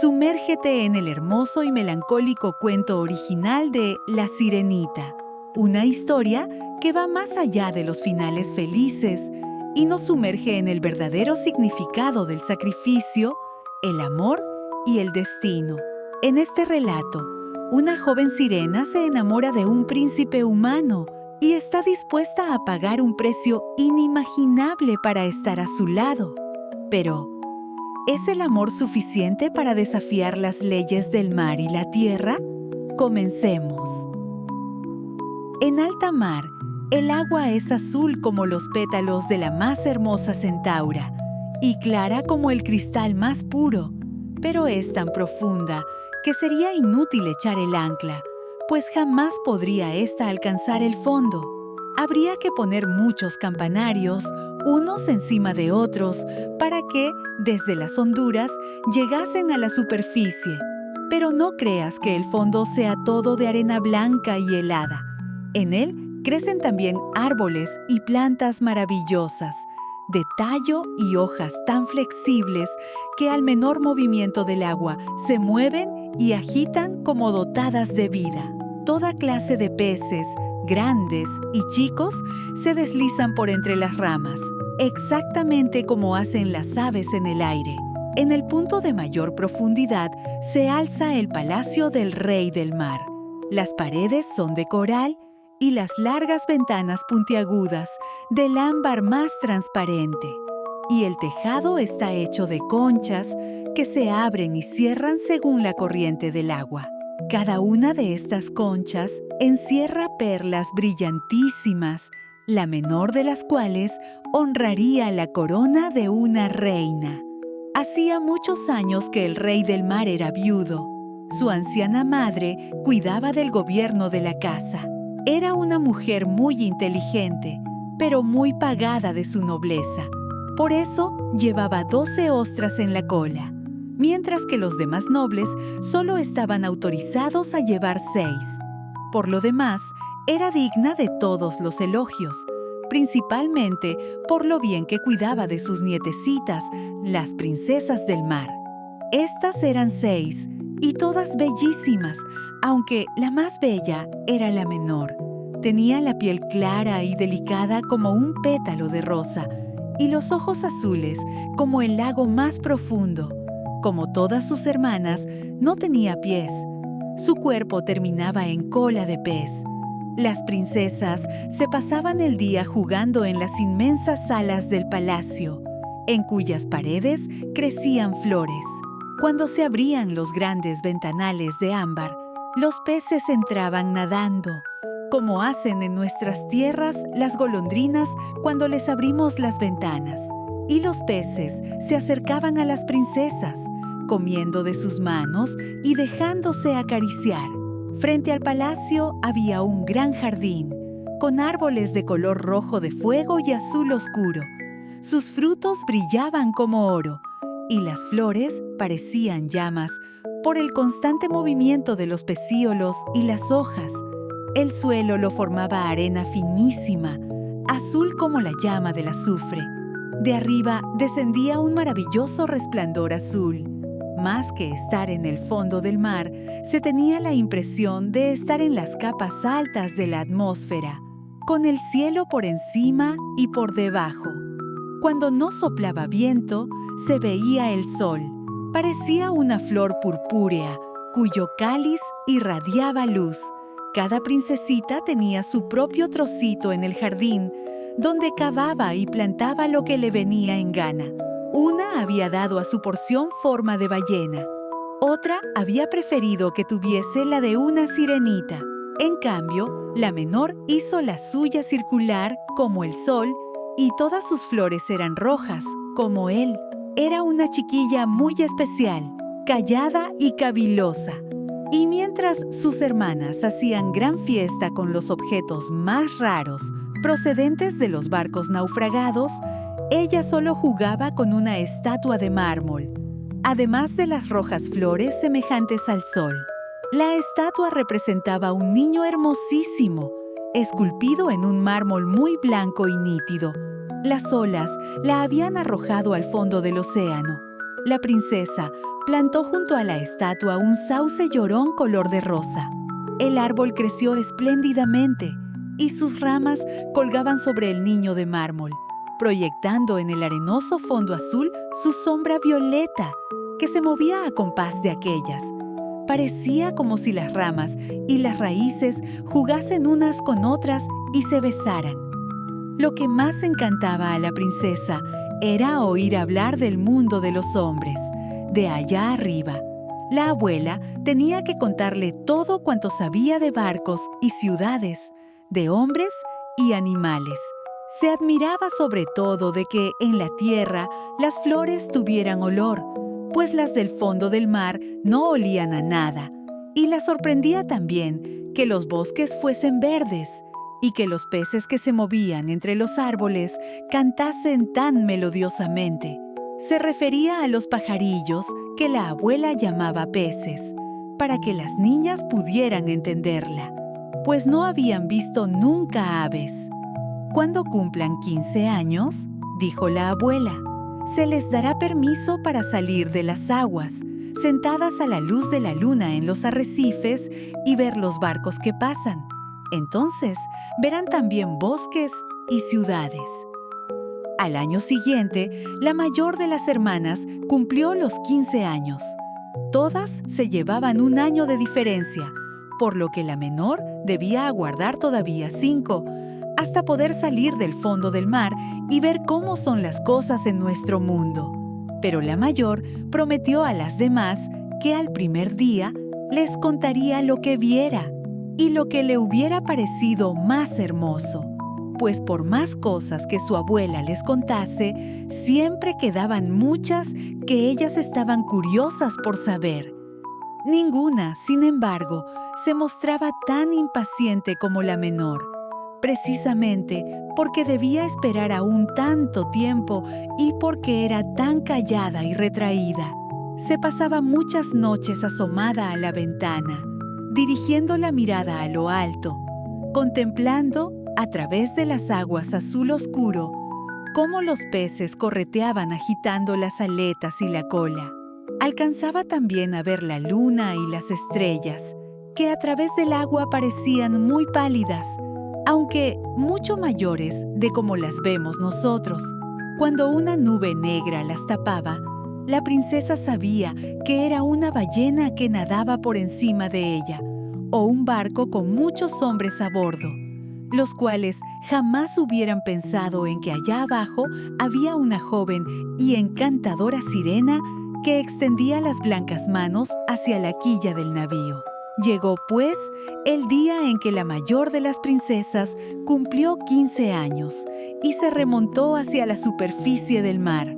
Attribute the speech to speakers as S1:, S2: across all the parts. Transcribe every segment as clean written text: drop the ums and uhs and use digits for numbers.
S1: Sumérgete en el hermoso y melancólico cuento original de La Sirenita, una historia que va más allá de los finales felices y nos sumerge en el verdadero significado del sacrificio, el amor y el destino. En este relato, una joven sirena se enamora de un príncipe humano y está dispuesta a pagar un precio inimaginable para estar a su lado. Pero, ¿es el amor suficiente para desafiar las leyes del mar y la tierra? Comencemos. En alta mar, el agua es azul como los pétalos de la más hermosa centaura y clara como el cristal más puro, pero es tan profunda que sería inútil echar el ancla, pues jamás podría ésta alcanzar el fondo. Habría que poner muchos campanarios, unos encima de otros, para que, desde las honduras, llegasen a la superficie. Pero no creas que el fondo sea todo de arena blanca y helada. En él crecen también árboles y plantas maravillosas, de tallo y hojas tan flexibles que al menor movimiento del agua se mueven y agitan como dotadas de vida. Toda clase de peces, grandes y chicos, se deslizan por entre las ramas, exactamente como hacen las aves en el aire. En el punto de mayor profundidad se alza el palacio del Rey del Mar. Las paredes son de coral y las largas ventanas puntiagudas del ámbar más transparente. Y el tejado está hecho de conchas que se abren y cierran según la corriente del agua. Cada una de estas conchas encierra perlas brillantísimas, la menor de las cuales honraría la corona de una reina. Hacía muchos años que el Rey del Mar era viudo. Su anciana madre cuidaba del gobierno de la casa. Era una mujer muy inteligente, pero muy pagada de su nobleza. Por eso llevaba 12 ostras en la cola, mientras que los demás nobles solo estaban autorizados a llevar 6. Por lo demás, era digna de todos los elogios, principalmente por lo bien que cuidaba de sus nietecitas, las princesas del mar. Estas eran 6, y todas bellísimas, aunque la más bella era la menor. Tenía la piel clara y delicada como un pétalo de rosa, y los ojos azules como el lago más profundo. Como todas sus hermanas, no tenía pies. Su cuerpo terminaba en cola de pez. Las princesas se pasaban el día jugando en las inmensas salas del palacio, en cuyas paredes crecían flores. Cuando se abrían los grandes ventanales de ámbar, los peces entraban nadando, como hacen en nuestras tierras las golondrinas cuando les abrimos las ventanas. Y los peces se acercaban a las princesas, comiendo de sus manos y dejándose acariciar. Frente al palacio había un gran jardín, con árboles de color rojo de fuego y azul oscuro. Sus frutos brillaban como oro, y las flores parecían llamas por el constante movimiento de los pecíolos y las hojas. El suelo lo formaba arena finísima, azul como la llama del azufre. De arriba descendía un maravilloso resplandor azul. Más que estar en el fondo del mar, se tenía la impresión de estar en las capas altas de la atmósfera, con el cielo por encima y por debajo. Cuando no soplaba viento, se veía el sol. Parecía una flor purpúrea, cuyo cáliz irradiaba luz. Cada princesita tenía su propio trocito en el jardín, donde cavaba y plantaba lo que le venía en gana. Una había dado a su porción forma de ballena. Otra había preferido que tuviese la de una sirenita. En cambio, la menor hizo la suya circular como el sol, y todas sus flores eran rojas, como él. Era una chiquilla muy especial, callada y cavilosa. Y mientras sus hermanas hacían gran fiesta con los objetos más raros, procedentes de los barcos naufragados, ella solo jugaba con una estatua de mármol, además de las rojas flores semejantes al sol. La estatua representaba un niño hermosísimo, esculpido en un mármol muy blanco y nítido. Las olas la habían arrojado al fondo del océano. La princesa Plantó junto a la estatua un sauce llorón color de rosa. El árbol creció espléndidamente y sus ramas colgaban sobre el niño de mármol, proyectando en el arenoso fondo azul su sombra violeta, que se movía a compás de aquellas. Parecía como si las ramas y las raíces jugasen unas con otras y se besaran. Lo que más encantaba a la princesa era oír hablar del mundo de los hombres, de allá arriba. La abuela tenía que contarle todo cuanto sabía de barcos y ciudades, de hombres y animales. Se admiraba sobre todo de que en la tierra las flores tuvieran olor, pues las del fondo del mar no olían a nada. Y la sorprendía también que los bosques fuesen verdes y que los peces que se movían entre los árboles cantasen tan melodiosamente. Se refería a los pajarillos que la abuela llamaba peces, para que las niñas pudieran entenderla, pues no habían visto nunca aves. Cuando cumplan 15 años, dijo la abuela, se les dará permiso para salir de las aguas, sentadas a la luz de la luna en los arrecifes y ver los barcos que pasan. Entonces verán también bosques y ciudades. Al año siguiente, la mayor de las hermanas cumplió los 15 años. Todas se llevaban un año de diferencia, por lo que la menor debía aguardar todavía 5, hasta poder salir del fondo del mar y ver cómo son las cosas en nuestro mundo. Pero la mayor prometió a las demás que al primer día les contaría lo que viera y lo que le hubiera parecido más hermoso, pues por más cosas que su abuela les contase, siempre quedaban muchas que ellas estaban curiosas por saber. Ninguna, sin embargo, se mostraba tan impaciente como la menor, precisamente porque debía esperar aún tanto tiempo y porque era tan callada y retraída. Se pasaba muchas noches asomada a la ventana, dirigiendo la mirada a lo alto, contemplando, a través de las aguas azul oscuro, cómo los peces correteaban agitando las aletas y la cola. Alcanzaba también a ver la luna y las estrellas, que a través del agua parecían muy pálidas, aunque mucho mayores de como las vemos nosotros. Cuando una nube negra las tapaba, la princesa sabía que era una ballena que nadaba por encima de ella, o un barco con muchos hombres a bordo, los cuales jamás hubieran pensado en que allá abajo había una joven y encantadora sirena que extendía las blancas manos hacia la quilla del navío. Llegó, pues, el día en que la mayor de las princesas cumplió 15 años y se remontó hacia la superficie del mar.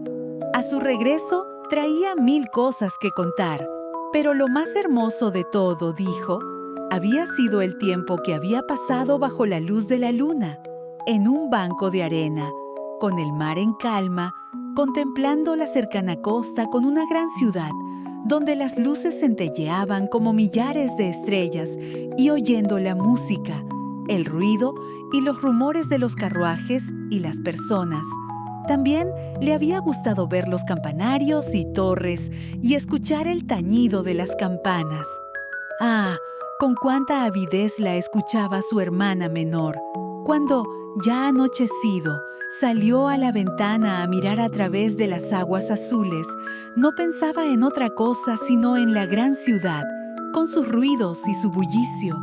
S1: A su regreso, traía 1000 cosas que contar, pero lo más hermoso de todo, dijo, había sido el tiempo que había pasado bajo la luz de la luna, en un banco de arena, con el mar en calma, contemplando la cercana costa con una gran ciudad, donde las luces centelleaban como millares de estrellas, y oyendo la música, el ruido y los rumores de los carruajes y las personas. También le había gustado ver los campanarios y torres y escuchar el tañido de las campanas. ¡Ah! Con cuánta avidez la escuchaba su hermana menor, cuando, ya anochecido, salió a la ventana a mirar a través de las aguas azules. No pensaba en otra cosa sino en la gran ciudad, con sus ruidos y su bullicio,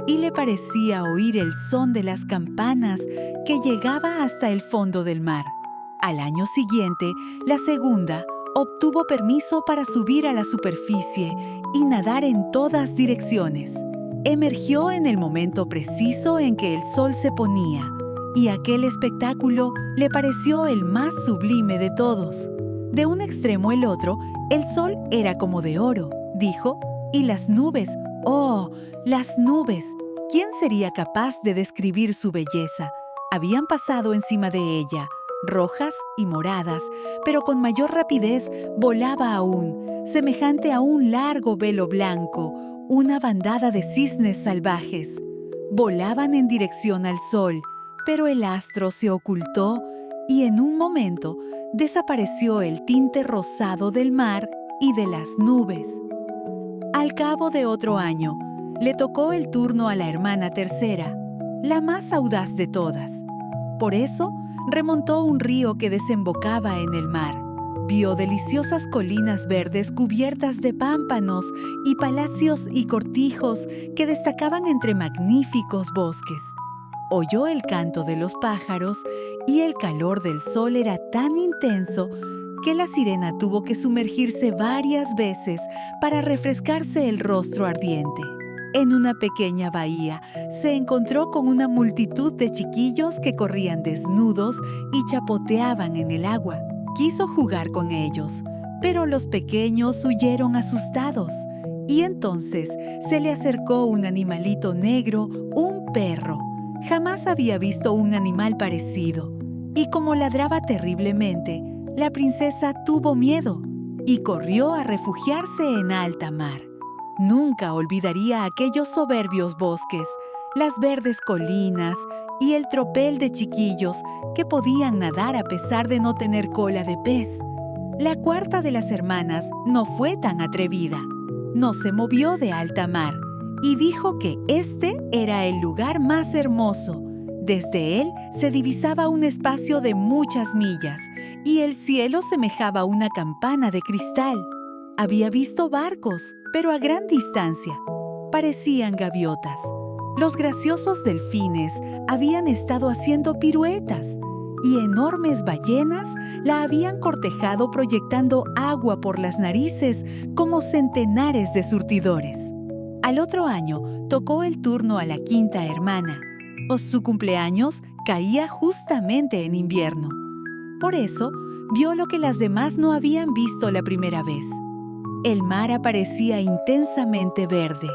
S1: y le parecía oír el son de las campanas que llegaba hasta el fondo del mar. Al año siguiente, la segunda obtuvo permiso para subir a la superficie y nadar en todas direcciones. Emergió en el momento preciso en que el sol se ponía, y aquel espectáculo le pareció el más sublime de todos. De un extremo al otro, el sol era como de oro, dijo, y las nubes, ¡oh, las nubes! ¿Quién sería capaz de describir su belleza? Habían pasado encima de ella, rojas y moradas, pero con mayor rapidez volaba aún, semejante a un largo velo blanco, una bandada de cisnes salvajes. Volaban en dirección al sol, pero el astro se ocultó y en un momento desapareció el tinte rosado del mar y de las nubes. Al cabo de otro año, le tocó el turno a la hermana tercera, la más audaz de todas. Por eso, remontó un río que desembocaba en el mar. Vio deliciosas colinas verdes cubiertas de pámpanos y palacios y cortijos que destacaban entre magníficos bosques. Oyó el canto de los pájaros y el calor del sol era tan intenso que la sirena tuvo que sumergirse varias veces para refrescarse el rostro ardiente. En una pequeña bahía se encontró con una multitud de chiquillos que corrían desnudos y chapoteaban en el agua. Quiso jugar con ellos, pero los pequeños huyeron asustados. Y entonces se le acercó un animalito negro, un perro. Jamás había visto un animal parecido. Y como ladraba terriblemente, la princesa tuvo miedo y corrió a refugiarse en alta mar. Nunca olvidaría aquellos soberbios bosques, las verdes colinas y el tropel de chiquillos que podían nadar a pesar de no tener cola de pez. La cuarta de las hermanas no fue tan atrevida. No se movió de alta mar y dijo que este era el lugar más hermoso. Desde él se divisaba un espacio de muchas millas y el cielo semejaba una campana de cristal. Había visto barcos, pero a gran distancia. Parecían gaviotas. Los graciosos delfines habían estado haciendo piruetas y enormes ballenas la habían cortejado proyectando agua por las narices como centenares de surtidores. Al otro año tocó el turno a la quinta hermana. Su cumpleaños caía justamente en invierno. Por eso, vio lo que las demás no habían visto la primera vez. El mar aparecía intensamente verde.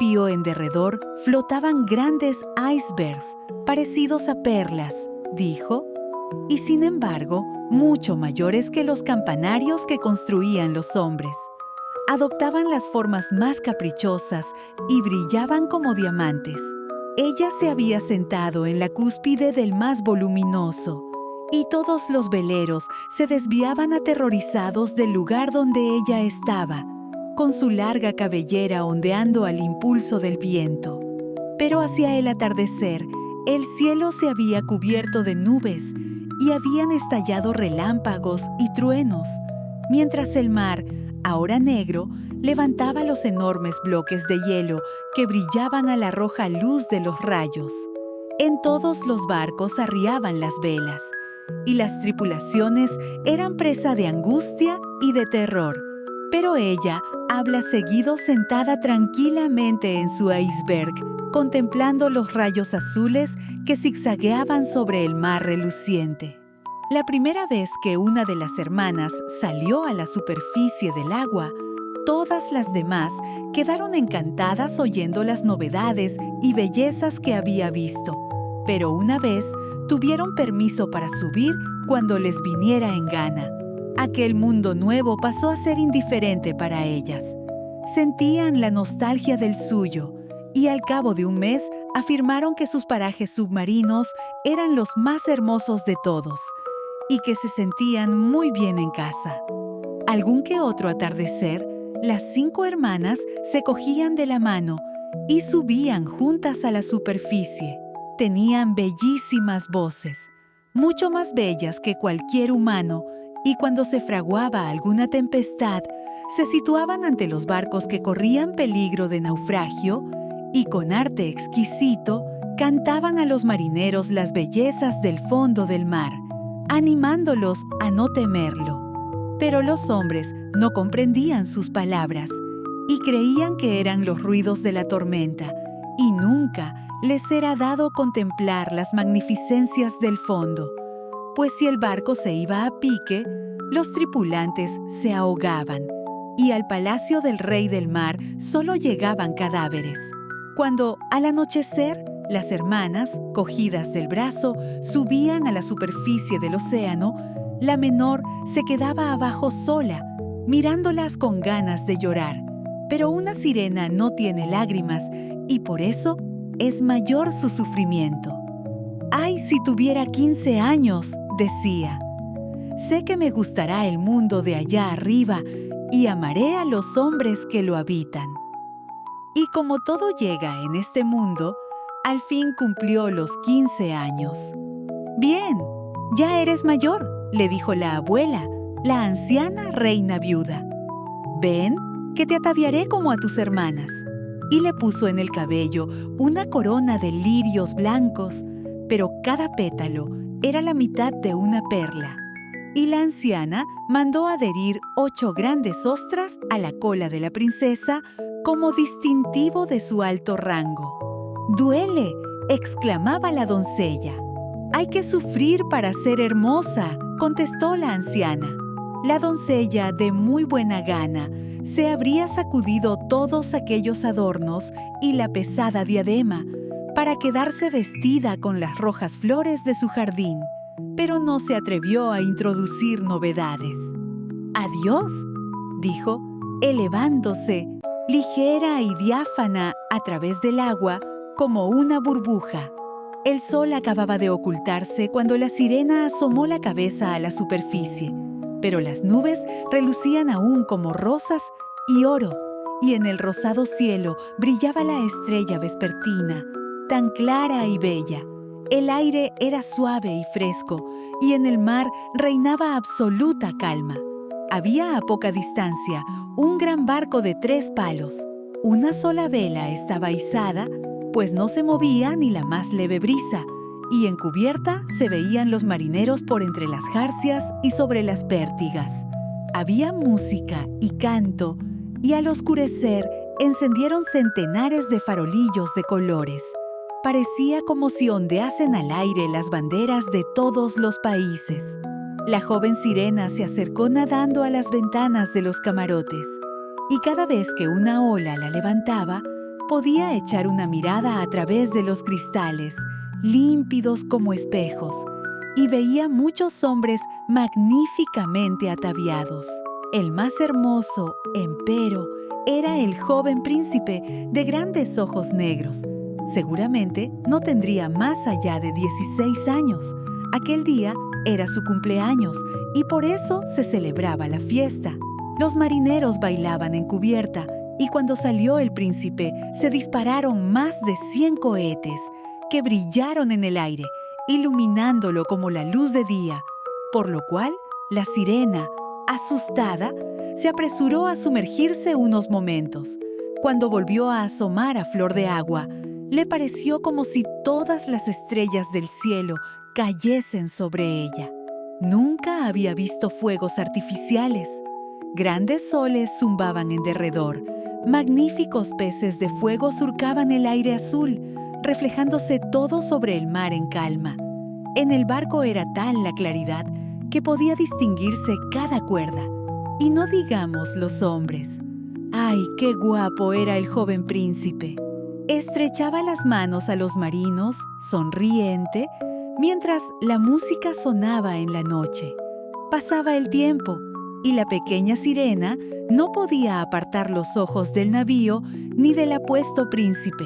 S1: Vio en derredor flotaban grandes icebergs, parecidos a perlas, dijo, y sin embargo, mucho mayores que los campanarios que construían los hombres. Adoptaban las formas más caprichosas y brillaban como diamantes. Ella se había sentado en la cúspide del más voluminoso, y todos los veleros se desviaban aterrorizados del lugar donde ella estaba, con su larga cabellera ondeando al impulso del viento. Pero hacia el atardecer, el cielo se había cubierto de nubes y habían estallado relámpagos y truenos, mientras el mar, ahora negro, levantaba los enormes bloques de hielo que brillaban a la roja luz de los rayos. En todos los barcos arriaban las velas, y las tripulaciones eran presa de angustia y de terror. Pero ella habla seguido sentada tranquilamente en su iceberg, contemplando los rayos azules que zigzagueaban sobre el mar reluciente. La primera vez que una de las hermanas salió a la superficie del agua, todas las demás quedaron encantadas oyendo las novedades y bellezas que había visto. Pero una vez tuvieron permiso para subir cuando les viniera en gana. Aquel mundo nuevo pasó a ser indiferente para ellas. Sentían la nostalgia del suyo y al cabo de un mes afirmaron que sus parajes submarinos eran los más hermosos de todos y que se sentían muy bien en casa. Algún que otro atardecer, las 5 hermanas se cogían de la mano y subían juntas a la superficie. Tenían bellísimas voces, mucho más bellas que cualquier humano, y cuando se fraguaba alguna tempestad, se situaban ante los barcos que corrían peligro de naufragio y con arte exquisito cantaban a los marineros las bellezas del fondo del mar, animándolos a no temerlo. Pero los hombres no comprendían sus palabras y creían que eran los ruidos de la tormenta, y nunca les era dado contemplar las magnificencias del fondo, pues si el barco se iba a pique, los tripulantes se ahogaban, y al palacio del rey del mar solo llegaban cadáveres. Cuando, al anochecer, las hermanas, cogidas del brazo, subían a la superficie del océano, la menor se quedaba abajo sola, mirándolas con ganas de llorar. Pero una sirena no tiene lágrimas y por eso es mayor su sufrimiento. «¡Ay, si tuviera 15 años!», decía. «Sé que me gustará el mundo de allá arriba y amaré a los hombres que lo habitan. Y como todo llega en este mundo, al fin cumplió los 15 años. «Bien, ya eres mayor», le dijo la abuela, la anciana reina viuda. «Ven, que te ataviaré como a tus hermanas». Y le puso en el cabello una corona de lirios blancos, pero cada pétalo era la mitad de una perla. Y la anciana mandó adherir 8 grandes ostras a la cola de la princesa como distintivo de su alto rango. «¡Duele!», exclamaba la doncella. «Hay que sufrir para ser hermosa», contestó la anciana. La doncella, de muy buena gana, se habría sacudido todos aquellos adornos y la pesada diadema para quedarse vestida con las rojas flores de su jardín, pero no se atrevió a introducir novedades. «Adiós», dijo, elevándose, ligera y diáfana a través del agua como una burbuja. El sol acababa de ocultarse cuando la sirena asomó la cabeza a la superficie, pero las nubes relucían aún como rosas y oro, y en el rosado cielo brillaba la estrella vespertina, tan clara y bella. El aire era suave y fresco, y en el mar reinaba absoluta calma. Había a poca distancia un gran barco de 3 palos. Una sola vela estaba izada, pues no se movía ni la más leve brisa, y en cubierta se veían los marineros por entre las jarcias y sobre las pértigas. Había música y canto, y al oscurecer encendieron centenares de farolillos de colores. Parecía como si ondeasen al aire las banderas de todos los países. La joven sirena se acercó nadando a las ventanas de los camarotes, y cada vez que una ola la levantaba, podía echar una mirada a través de los cristales, límpidos como espejos, y veía muchos hombres magníficamente ataviados. El más hermoso, empero, era el joven príncipe de grandes ojos negros. Seguramente no tendría más allá de 16 años. Aquel día era su cumpleaños y por eso se celebraba la fiesta. Los marineros bailaban en cubierta y cuando salió el príncipe se dispararon más de 100 cohetes que brillaron en el aire, iluminándolo como la luz de día, por lo cual la sirena, asustada, se apresuró a sumergirse unos momentos. Cuando volvió a asomar a flor de agua, le pareció como si todas las estrellas del cielo cayesen sobre ella. Nunca había visto fuegos artificiales. Grandes soles zumbaban en derredor. Magníficos peces de fuego surcaban el aire azul, reflejándose todo sobre el mar en calma. En el barco era tal la claridad que podía distinguirse cada cuerda. Y no digamos los hombres. ¡Ay, qué guapo era el joven príncipe! Estrechaba las manos a los marinos, sonriente, mientras la música sonaba en la noche. Pasaba el tiempo y la pequeña sirena no podía apartar los ojos del navío ni del apuesto príncipe.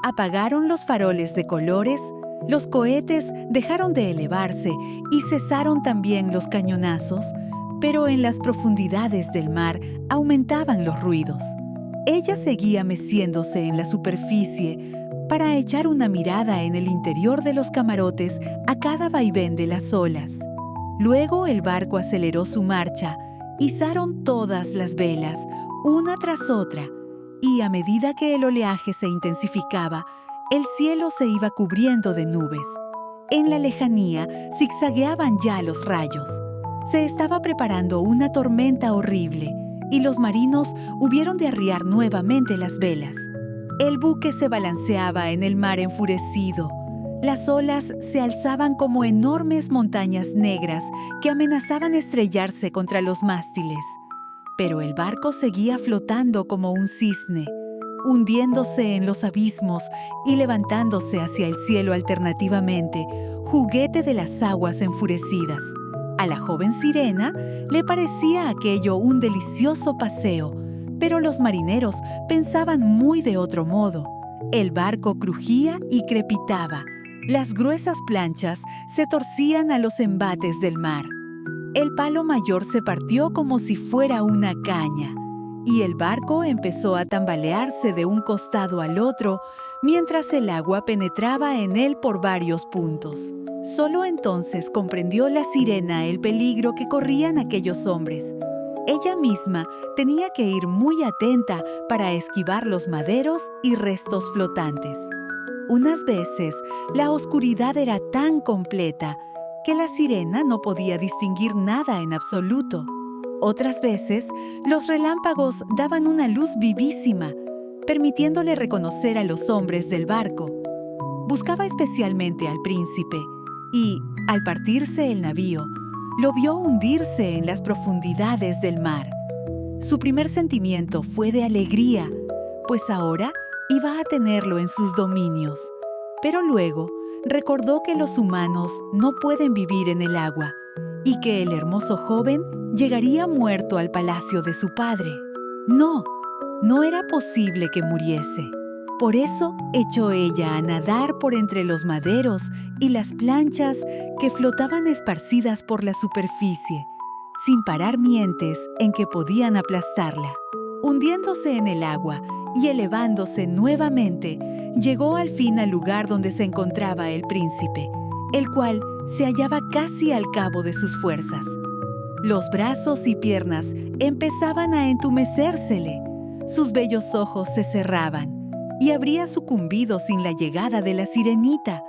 S1: Apagaron los faroles de colores, los cohetes dejaron de elevarse y cesaron también los cañonazos, pero en las profundidades del mar aumentaban los ruidos. Ella seguía meciéndose en la superficie para echar una mirada en el interior de los camarotes a cada vaivén de las olas. Luego el barco aceleró su marcha, izaron todas las velas, una tras otra, y a medida que el oleaje se intensificaba, el cielo se iba cubriendo de nubes. En la lejanía zigzagueaban ya los rayos. Se estaba preparando una tormenta horrible y los marinos hubieron de arriar nuevamente las velas. El buque se balanceaba en el mar enfurecido. Las olas se alzaban como enormes montañas negras que amenazaban estrellarse contra los mástiles. Pero el barco seguía flotando como un cisne, hundiéndose en los abismos y levantándose hacia el cielo alternativamente, juguete de las aguas enfurecidas. A la joven sirena le parecía aquello un delicioso paseo, pero los marineros pensaban muy de otro modo. El barco crujía y crepitaba. Las gruesas planchas se torcían a los embates del mar. El palo mayor se partió como si fuera una caña. y el barco empezó a tambalearse de un costado al otro mientras el agua penetraba en él por varios puntos. Solo entonces comprendió la sirena el peligro que corrían aquellos hombres. Ella misma tenía que ir muy atenta para esquivar los maderos y restos flotantes. Unas veces, la oscuridad era tan completa que la sirena no podía distinguir nada en absoluto. Otras veces, los relámpagos daban una luz vivísima, permitiéndole reconocer a los hombres del barco. Buscaba especialmente al príncipe y, al partirse el navío, lo vio hundirse en las profundidades del mar. Su primer sentimiento fue de alegría, pues ahora iba a tenerlo en sus dominios. Pero luego recordó que los humanos no pueden vivir en el agua y que el hermoso joven llegaría muerto al palacio de su padre. No era posible que muriese. Por eso echó ella a nadar por entre los maderos y las planchas que flotaban esparcidas por la superficie, sin parar mientes en que podían aplastarla. Hundiéndose en el agua y elevándose nuevamente, llegó al fin al lugar donde se encontraba el príncipe, el cual se hallaba casi al cabo de sus fuerzas. Los brazos y piernas empezaban a entumecérsele, sus bellos ojos se cerraban y habría sucumbido sin la llegada de la sirenita,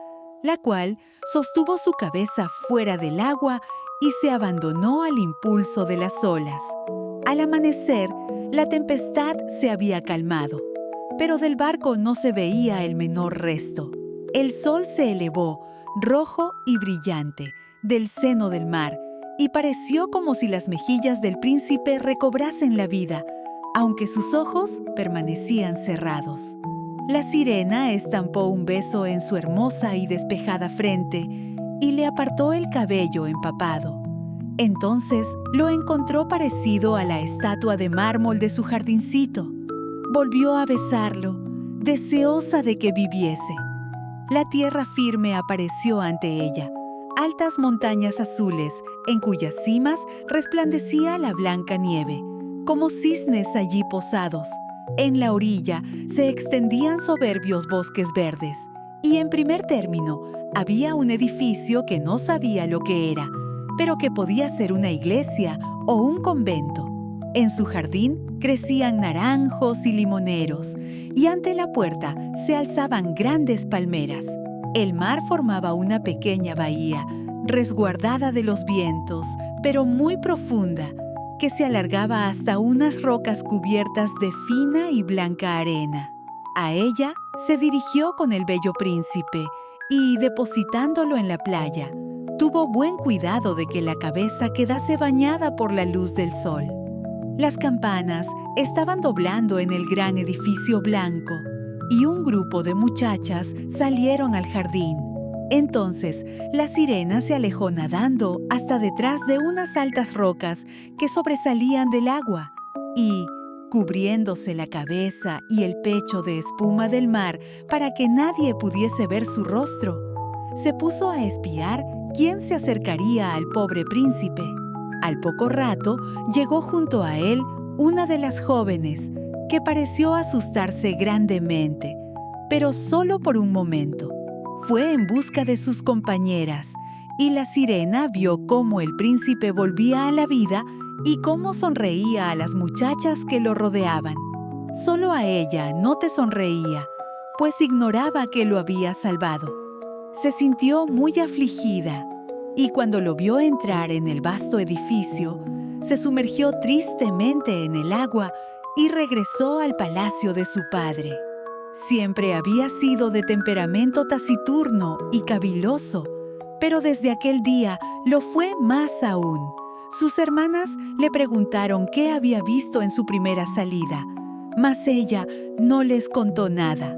S1: la cual sostuvo su cabeza fuera del agua y se abandonó al impulso de las olas. Al amanecer, la tempestad se había calmado, pero del barco no se veía el menor resto. El sol se elevó, rojo y brillante, del seno del mar, y pareció como si las mejillas del príncipe recobrasen la vida, aunque sus ojos permanecían cerrados. La sirena estampó un beso en su hermosa y despejada frente y le apartó el cabello empapado. Entonces lo encontró parecido a la estatua de mármol de su jardincito. Volvió a besarlo, deseosa de que viviese. La tierra firme apareció ante ella, altas montañas azules en cuyas cimas resplandecía la blanca nieve, como cisnes allí posados. En la orilla se extendían soberbios bosques verdes, y en primer término había un edificio que no sabía lo que era, pero que podía ser una iglesia o un convento. En su jardín crecían naranjos y limoneros, y ante la puerta se alzaban grandes palmeras. El mar formaba una pequeña bahía, resguardada de los vientos, pero muy profunda, que se alargaba hasta unas rocas cubiertas de fina y blanca arena. A ella se dirigió con el bello príncipe y, depositándolo en la playa, tuvo buen cuidado de que la cabeza quedase bañada por la luz del sol. Las campanas estaban doblando en el gran edificio blanco y un grupo de muchachas salieron al jardín. Entonces, la sirena se alejó nadando hasta detrás de unas altas rocas que sobresalían del agua y, cubriéndose la cabeza y el pecho de espuma del mar para que nadie pudiese ver su rostro, se puso a espiar quién se acercaría al pobre príncipe. Al poco rato, llegó junto a él una de las jóvenes, que pareció asustarse grandemente, pero solo por un momento. Fue en busca de sus compañeras, y la sirena vio cómo el príncipe volvía a la vida y cómo sonreía a las muchachas que lo rodeaban. Solo a ella no te sonreía, pues ignoraba que lo había salvado. Se sintió muy afligida, y cuando lo vio entrar en el vasto edificio, se sumergió tristemente en el agua y regresó al palacio de su padre. Siempre había sido de temperamento taciturno y caviloso, pero desde aquel día lo fue más aún. Sus hermanas le preguntaron qué había visto en su primera salida, mas ella no les contó nada.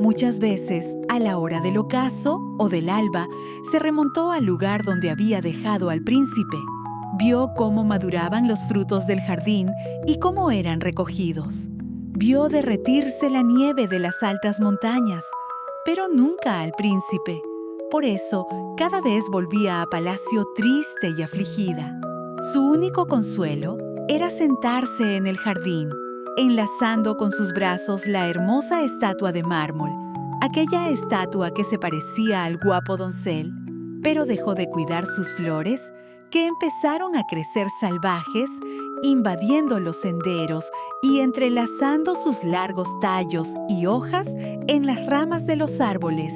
S1: Muchas veces, a la hora del ocaso o del alba, se remontó al lugar donde había dejado al príncipe. Vio cómo maduraban los frutos del jardín y cómo eran recogidos. Vio derretirse la nieve de las altas montañas, pero nunca al príncipe. Por eso, cada vez volvía a palacio triste y afligida. Su único consuelo era sentarse en el jardín enlazando con sus brazos la hermosa estatua de mármol, aquella estatua que se parecía al guapo doncel, pero dejó de cuidar sus flores, que empezaron a crecer salvajes, invadiendo los senderos y entrelazando sus largos tallos y hojas en las ramas de los árboles,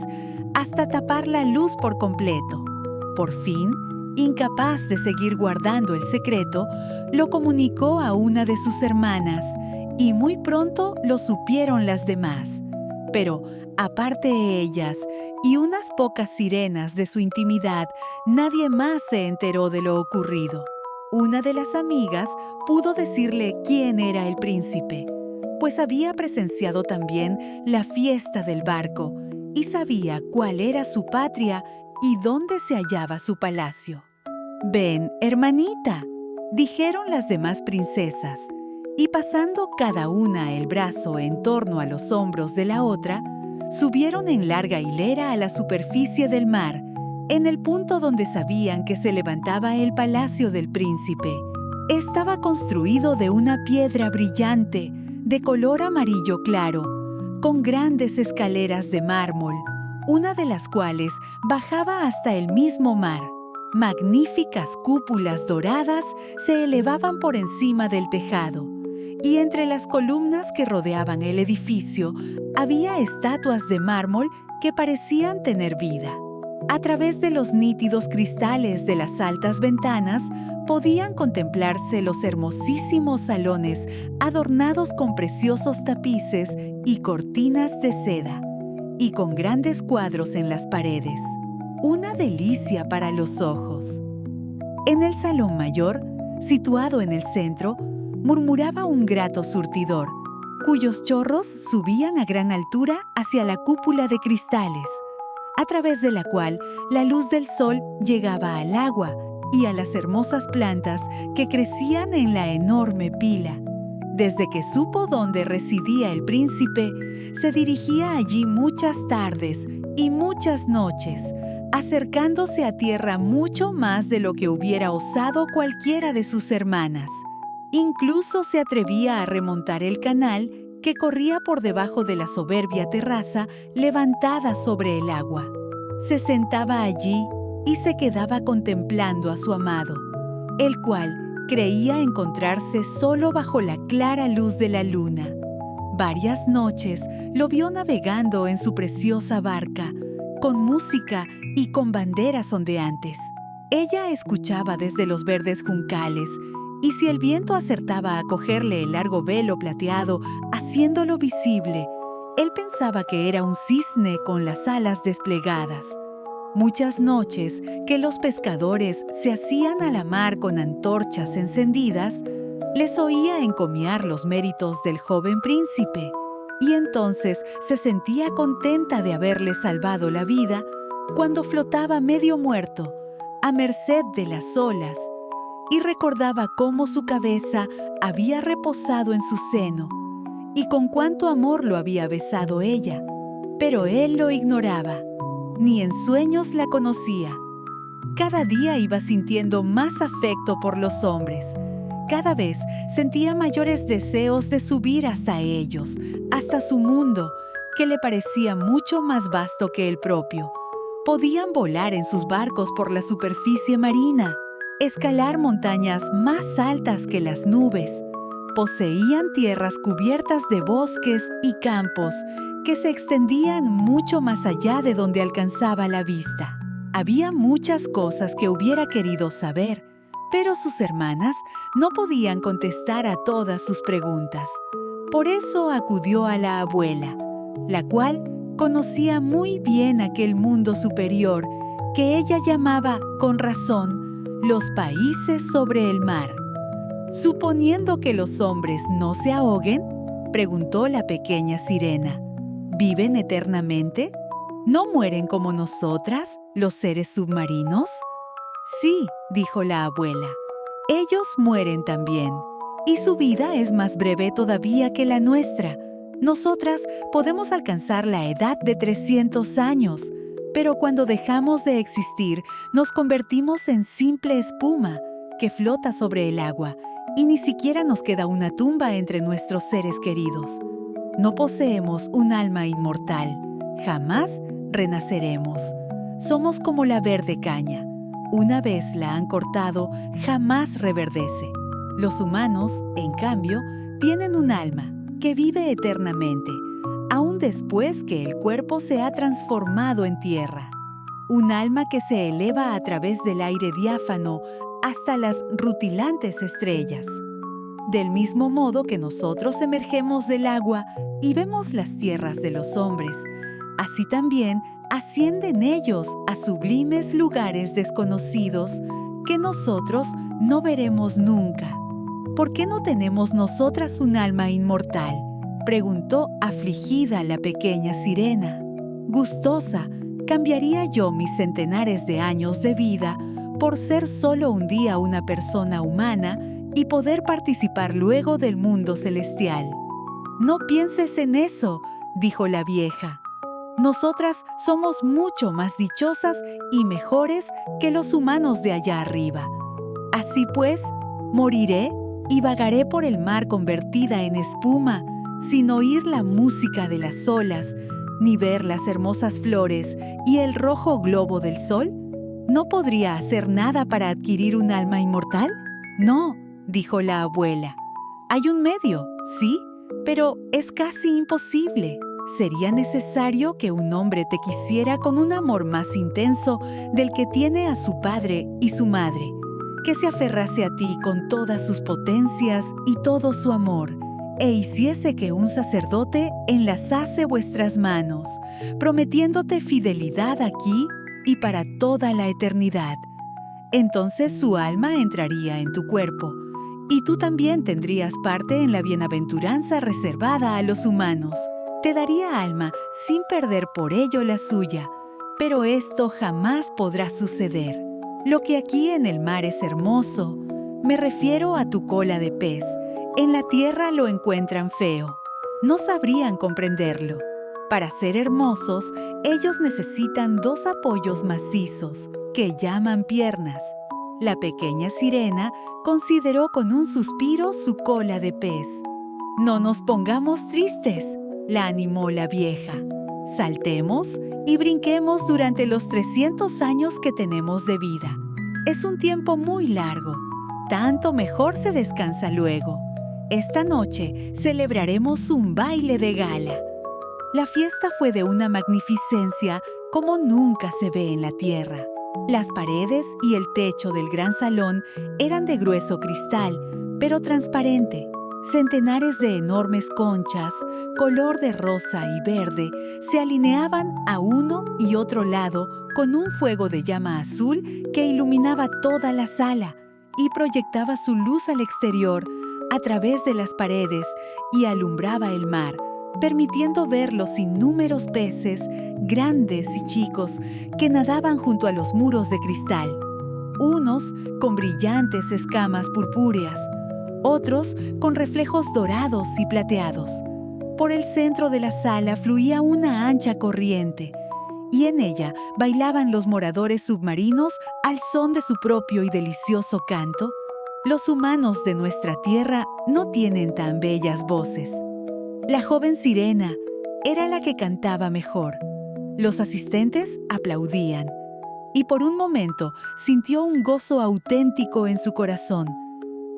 S1: hasta tapar la luz por completo. Por fin, incapaz de seguir guardando el secreto, lo comunicó a una de sus hermanas, y muy pronto lo supieron las demás. Pero, aparte de ellas y unas pocas sirenas de su intimidad, nadie más se enteró de lo ocurrido. Una de las amigas pudo decirle quién era el príncipe, pues había presenciado también la fiesta del barco y sabía cuál era su patria y dónde se hallaba su palacio. «Ven, hermanita», dijeron las demás princesas, y pasando cada una el brazo en torno a los hombros de la otra, subieron en larga hilera a la superficie del mar, en el punto donde sabían que se levantaba el palacio del príncipe. Estaba construido de una piedra brillante, de color amarillo claro, con grandes escaleras de mármol, una de las cuales bajaba hasta el mismo mar. Magníficas cúpulas doradas se elevaban por encima del tejado, y entre las columnas que rodeaban el edificio había estatuas de mármol que parecían tener vida. A través de los nítidos cristales de las altas ventanas podían contemplarse los hermosísimos salones adornados con preciosos tapices y cortinas de seda, y con grandes cuadros en las paredes. Una delicia para los ojos. En el salón mayor, situado en el centro, murmuraba un grato surtidor, cuyos chorros subían a gran altura hacia la cúpula de cristales, a través de la cual la luz del sol llegaba al agua y a las hermosas plantas que crecían en la enorme pila. Desde que supo dónde residía el príncipe, se dirigía allí muchas tardes y muchas noches, acercándose a tierra mucho más de lo que hubiera osado cualquiera de sus hermanas. Incluso se atrevía a remontar el canal que corría por debajo de la soberbia terraza levantada sobre el agua. Se sentaba allí y se quedaba contemplando a su amado, el cual creía encontrarse solo bajo la clara luz de la luna. Varias noches lo vio navegando en su preciosa barca, con música y con banderas ondeantes. Ella escuchaba desde los verdes juncales, y si el viento acertaba a cogerle el largo velo plateado, haciéndolo visible, él pensaba que era un cisne con las alas desplegadas. Muchas noches que los pescadores se hacían a la mar con antorchas encendidas, les oía encomiar los méritos del joven príncipe, y entonces se sentía contenta de haberle salvado la vida cuando flotaba medio muerto, a merced de las olas, y recordaba cómo su cabeza había reposado en su seno y con cuánto amor lo había besado ella. Pero él lo ignoraba, ni en sueños la conocía. Cada día iba sintiendo más afecto por los hombres. Cada vez sentía mayores deseos de subir hasta ellos, hasta su mundo, que le parecía mucho más vasto que el propio. Podían volar en sus barcos por la superficie marina, escalar montañas más altas que las nubes. Poseían tierras cubiertas de bosques y campos que se extendían mucho más allá de donde alcanzaba la vista. Había muchas cosas que hubiera querido saber, pero sus hermanas no podían contestar a todas sus preguntas. Por eso acudió a la abuela, la cual conocía muy bien aquel mundo superior que ella llamaba, con razón, los países sobre el mar. «Suponiendo que los hombres no se ahoguen», preguntó la pequeña sirena, «¿viven eternamente? ¿No mueren como nosotras, los seres submarinos?» «Sí», dijo la abuela, «ellos mueren también, y su vida es más breve todavía que la nuestra. Nosotras podemos alcanzar la edad de 300 años, pero cuando dejamos de existir, nos convertimos en simple espuma que flota sobre el agua y ni siquiera nos queda una tumba entre nuestros seres queridos. No poseemos un alma inmortal. Jamás renaceremos. Somos como la verde caña. Una vez la han cortado, jamás reverdece. Los humanos, en cambio, tienen un alma que vive eternamente, aún después que el cuerpo se ha transformado en tierra. Un alma que se eleva a través del aire diáfano hasta las rutilantes estrellas. Del mismo modo que nosotros emergemos del agua y vemos las tierras de los hombres, así también ascienden ellos a sublimes lugares desconocidos que nosotros no veremos nunca. ¿Por qué no tenemos nosotras un alma inmortal?, preguntó afligida la pequeña sirena. Gustosa, cambiaría yo mis centenares de años de vida por ser solo un día una persona humana y poder participar luego del mundo celestial. No pienses en eso, dijo la vieja. Nosotras somos mucho más dichosas y mejores que los humanos de allá arriba. Así pues, moriré y vagaré por el mar convertida en espuma, sin oír la música de las olas, ni ver las hermosas flores y el rojo globo del sol. ¿No podría hacer nada para adquirir un alma inmortal? No, dijo la abuela. Hay un medio, sí, pero es casi imposible. Sería necesario que un hombre te quisiera con un amor más intenso del que tiene a su padre y su madre, que se aferrase a ti con todas sus potencias y todo su amor, e hiciese que un sacerdote enlazase vuestras manos, prometiéndote fidelidad aquí y para toda la eternidad. Entonces su alma entraría en tu cuerpo, y tú también tendrías parte en la bienaventuranza reservada a los humanos. Te daría alma sin perder por ello la suya, pero esto jamás podrá suceder. Lo que aquí en el mar es hermoso, me refiero a tu cola de pez, en la tierra lo encuentran feo. No sabrían comprenderlo. Para ser hermosos, ellos necesitan dos apoyos macizos, que llaman piernas. La pequeña sirena consideró con un suspiro su cola de pez. No nos pongamos tristes, la animó la vieja. Saltemos y brinquemos durante los 300 años que tenemos de vida. Es un tiempo muy largo. Tanto mejor se descansa luego. Esta noche celebraremos un baile de gala. La fiesta fue de una magnificencia como nunca se ve en la tierra. Las paredes y el techo del gran salón eran de grueso cristal, pero transparente. Centenares de enormes conchas, color de rosa y verde, se alineaban a uno y otro lado con un fuego de llama azul que iluminaba toda la sala y proyectaba su luz al exterior a través de las paredes y alumbraba el mar, permitiendo ver los innúmeros peces, grandes y chicos, que nadaban junto a los muros de cristal. Unos con brillantes escamas purpúreas, otros con reflejos dorados y plateados. Por el centro de la sala fluía una ancha corriente, y en ella bailaban los moradores submarinos al son de su propio y delicioso canto. Los humanos de nuestra tierra no tienen tan bellas voces. La joven sirena era la que cantaba mejor. Los asistentes aplaudían, y por un momento sintió un gozo auténtico en su corazón,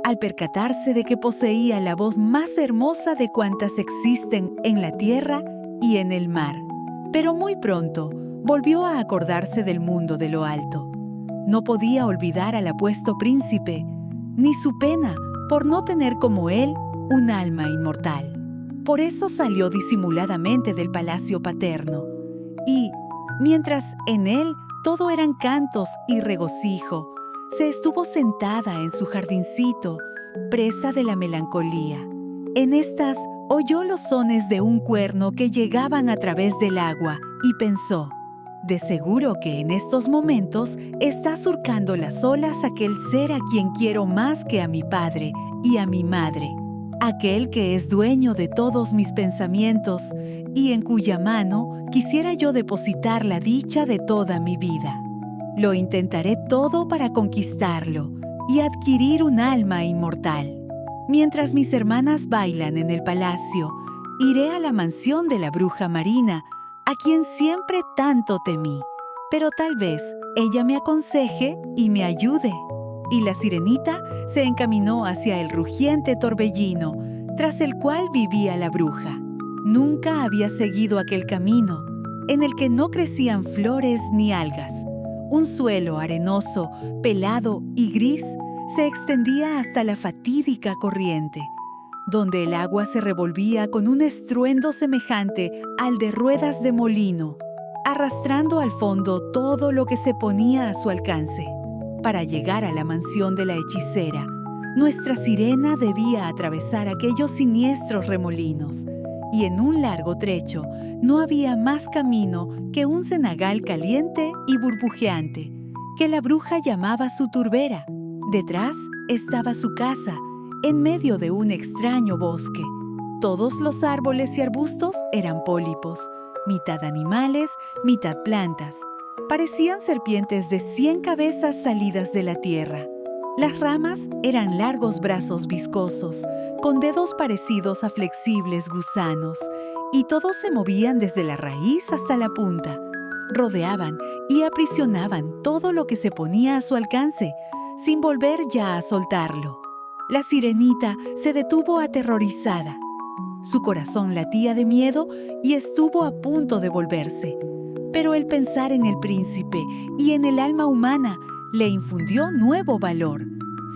S1: al percatarse de que poseía la voz más hermosa de cuantas existen en la tierra y en el mar. Pero muy pronto volvió a acordarse del mundo de lo alto. No podía olvidar al apuesto príncipe, ni su pena por no tener como él un alma inmortal. Por eso salió disimuladamente del palacio paterno, y, mientras en él todo eran cantos y regocijo, se estuvo sentada en su jardincito, presa de la melancolía. En estas oyó los sones de un cuerno que llegaban a través del agua y pensó: de seguro que en estos momentos está surcando las olas aquel ser a quien quiero más que a mi padre y a mi madre, aquel que es dueño de todos mis pensamientos y en cuya mano quisiera yo depositar la dicha de toda mi vida. Lo intentaré todo para conquistarlo y adquirir un alma inmortal. Mientras mis hermanas bailan en el palacio, iré a la mansión de la bruja marina, a quien siempre tanto temí. Pero tal vez ella me aconseje y me ayude. Y la sirenita se encaminó hacia el rugiente torbellino, tras el cual vivía la bruja. Nunca había seguido aquel camino, en el que no crecían flores ni algas. Un suelo arenoso, pelado y gris se extendía hasta la fatídica corriente, donde el agua se revolvía con un estruendo semejante al de ruedas de molino, arrastrando al fondo todo lo que se ponía a su alcance. Para llegar a la mansión de la hechicera, nuestra sirena debía atravesar aquellos siniestros remolinos, y en un largo trecho no había más camino que un cenagal caliente y burbujeante, que la bruja llamaba su turbera. Detrás estaba su casa, en medio de un extraño bosque. Todos los árboles y arbustos eran pólipos, mitad animales, mitad plantas. Parecían serpientes de 100 cabezas salidas de la tierra. Las ramas eran largos brazos viscosos, con dedos parecidos a flexibles gusanos, y todos se movían desde la raíz hasta la punta. Rodeaban y aprisionaban todo lo que se ponía a su alcance, sin volver ya a soltarlo. La sirenita se detuvo aterrorizada. Su corazón latía de miedo y estuvo a punto de volverse. Pero el pensar en el príncipe y en el alma humana le infundió nuevo valor.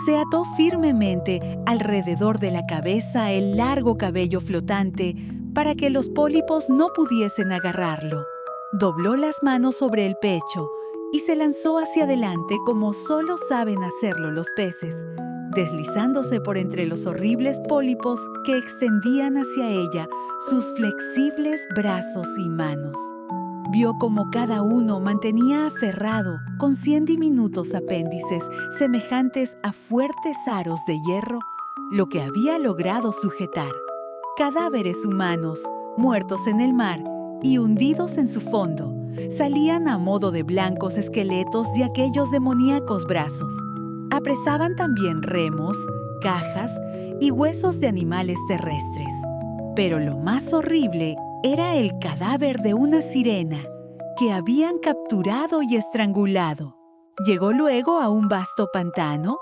S1: Se ató firmemente alrededor de la cabeza el largo cabello flotante para que los pólipos no pudiesen agarrarlo. Dobló las manos sobre el pecho y se lanzó hacia adelante como solo saben hacerlo los peces, deslizándose por entre los horribles pólipos que extendían hacia ella sus flexibles brazos y manos. Vio cómo cada uno mantenía aferrado con 100 diminutos apéndices semejantes a fuertes aros de hierro lo que había logrado sujetar. Cadáveres humanos, muertos en el mar y hundidos en su fondo, salían a modo de blancos esqueletos de aquellos demoníacos brazos. Apresaban también remos, cajas y huesos de animales terrestres. Pero lo más horrible era el cadáver de una sirena que habían capturado y estrangulado. Llegó luego a un vasto pantano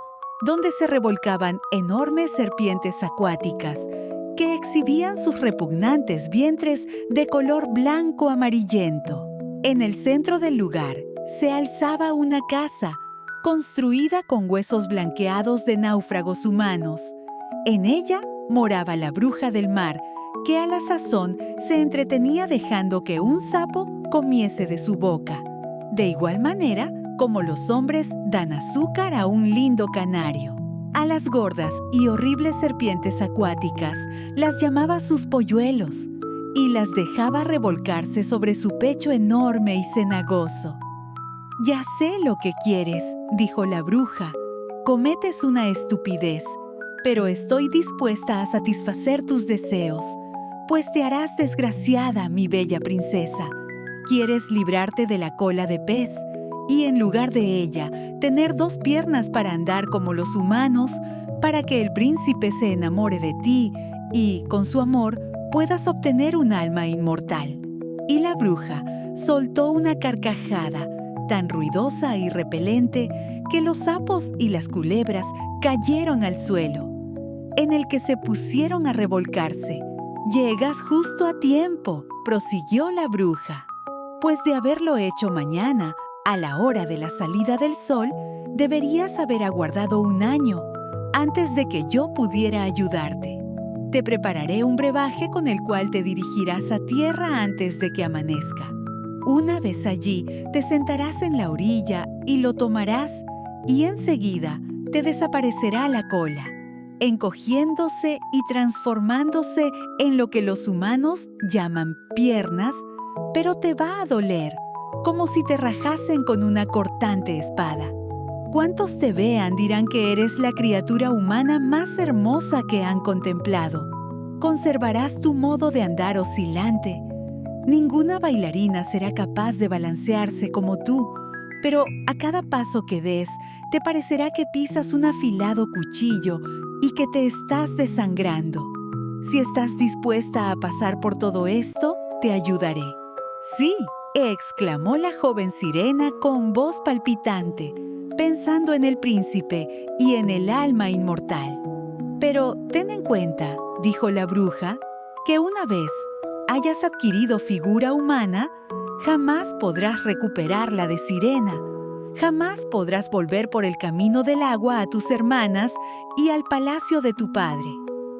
S1: donde se revolcaban enormes serpientes acuáticas que exhibían sus repugnantes vientres de color blanco amarillento. En el centro del lugar se alzaba una casa construida con huesos blanqueados de náufragos humanos. En ella moraba la bruja del mar, que a la sazón se entretenía dejando que un sapo comiese de su boca, de igual manera como los hombres dan azúcar a un lindo canario. A las gordas y horribles serpientes acuáticas las llamaba sus polluelos y las dejaba revolcarse sobre su pecho enorme y cenagoso. «Ya sé lo que quieres», dijo la bruja. «Cometes una estupidez, pero estoy dispuesta a satisfacer tus deseos, pues te harás desgraciada, mi bella princesa. Quieres librarte de la cola de pez y, en lugar de ella, tener 2 piernas para andar como los humanos, para que el príncipe se enamore de ti y, con su amor, puedas obtener un alma inmortal». Y la bruja soltó una carcajada tan ruidosa y repelente que los sapos y las culebras cayeron al suelo, en el que se pusieron a revolcarse. «Llegas justo a tiempo», prosiguió la bruja, «pues de haberlo hecho mañana, a la hora de la salida del sol, deberías haber aguardado 1 año antes de que yo pudiera ayudarte. Te prepararé un brebaje con el cual te dirigirás a tierra antes de que amanezca. Una vez allí, te sentarás en la orilla y lo tomarás, y enseguida te desaparecerá la cola, encogiéndose y transformándose en lo que los humanos llaman piernas, pero te va a doler, como si te rajasen con una cortante espada. Cuantos te vean dirán que eres la criatura humana más hermosa que han contemplado. Conservarás tu modo de andar oscilante. Ninguna bailarina será capaz de balancearse como tú, pero a cada paso que des te parecerá que pisas un afilado cuchillo y que te estás desangrando. Si estás dispuesta a pasar por todo esto, te ayudaré. Sí, exclamó la joven sirena con voz palpitante, pensando en el príncipe y en el alma inmortal. Pero ten en cuenta, dijo la bruja, que una vez hayas adquirido figura humana, jamás podrás recuperarla de sirena. Jamás podrás volver por el camino del agua a tus hermanas y al palacio de tu padre.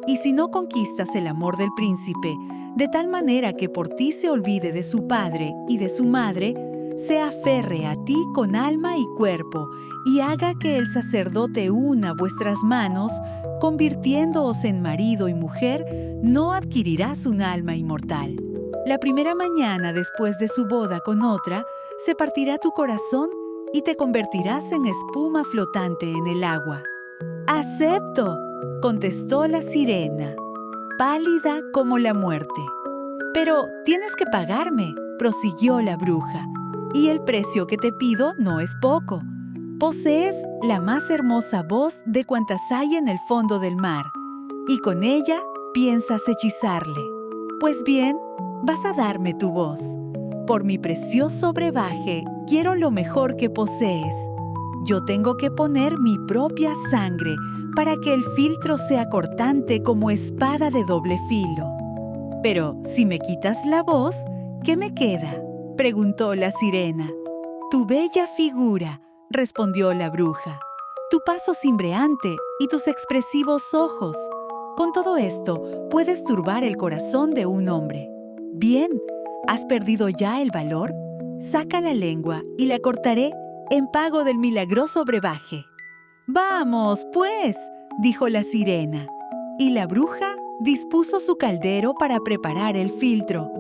S1: Y si no conquistas el amor del príncipe, de tal manera que por ti se olvide de su padre y de su madre, se aferre a ti con alma y cuerpo y haga que el sacerdote una vuestras manos, convirtiéndoos en marido y mujer, no adquirirás un alma inmortal. La primera mañana después de su boda con otra, se partirá tu corazón y te convertirás en espuma flotante en el agua. «¡Acepto!», contestó la sirena, pálida como la muerte. «Pero tienes que pagarme», prosiguió la bruja, «y el precio que te pido no es poco. Posees la más hermosa voz de cuantas hay en el fondo del mar, y con ella piensas hechizarle. Pues bien, vas a darme tu voz. Por mi precioso brebaje, quiero lo mejor que posees. Yo tengo que poner mi propia sangre para que el filtro sea cortante como espada de doble filo. Pero si me quitas la voz, ¿qué me queda?», preguntó la sirena. «Tu bella figura», respondió la bruja, «tu paso cimbreante y tus expresivos ojos. Con todo esto, puedes turbar el corazón de un hombre. Bien, ¿has perdido ya el valor? Saca la lengua y la cortaré en pago del milagroso brebaje». «Vamos, pues», dijo la sirena, y la bruja dispuso su caldero para preparar el filtro.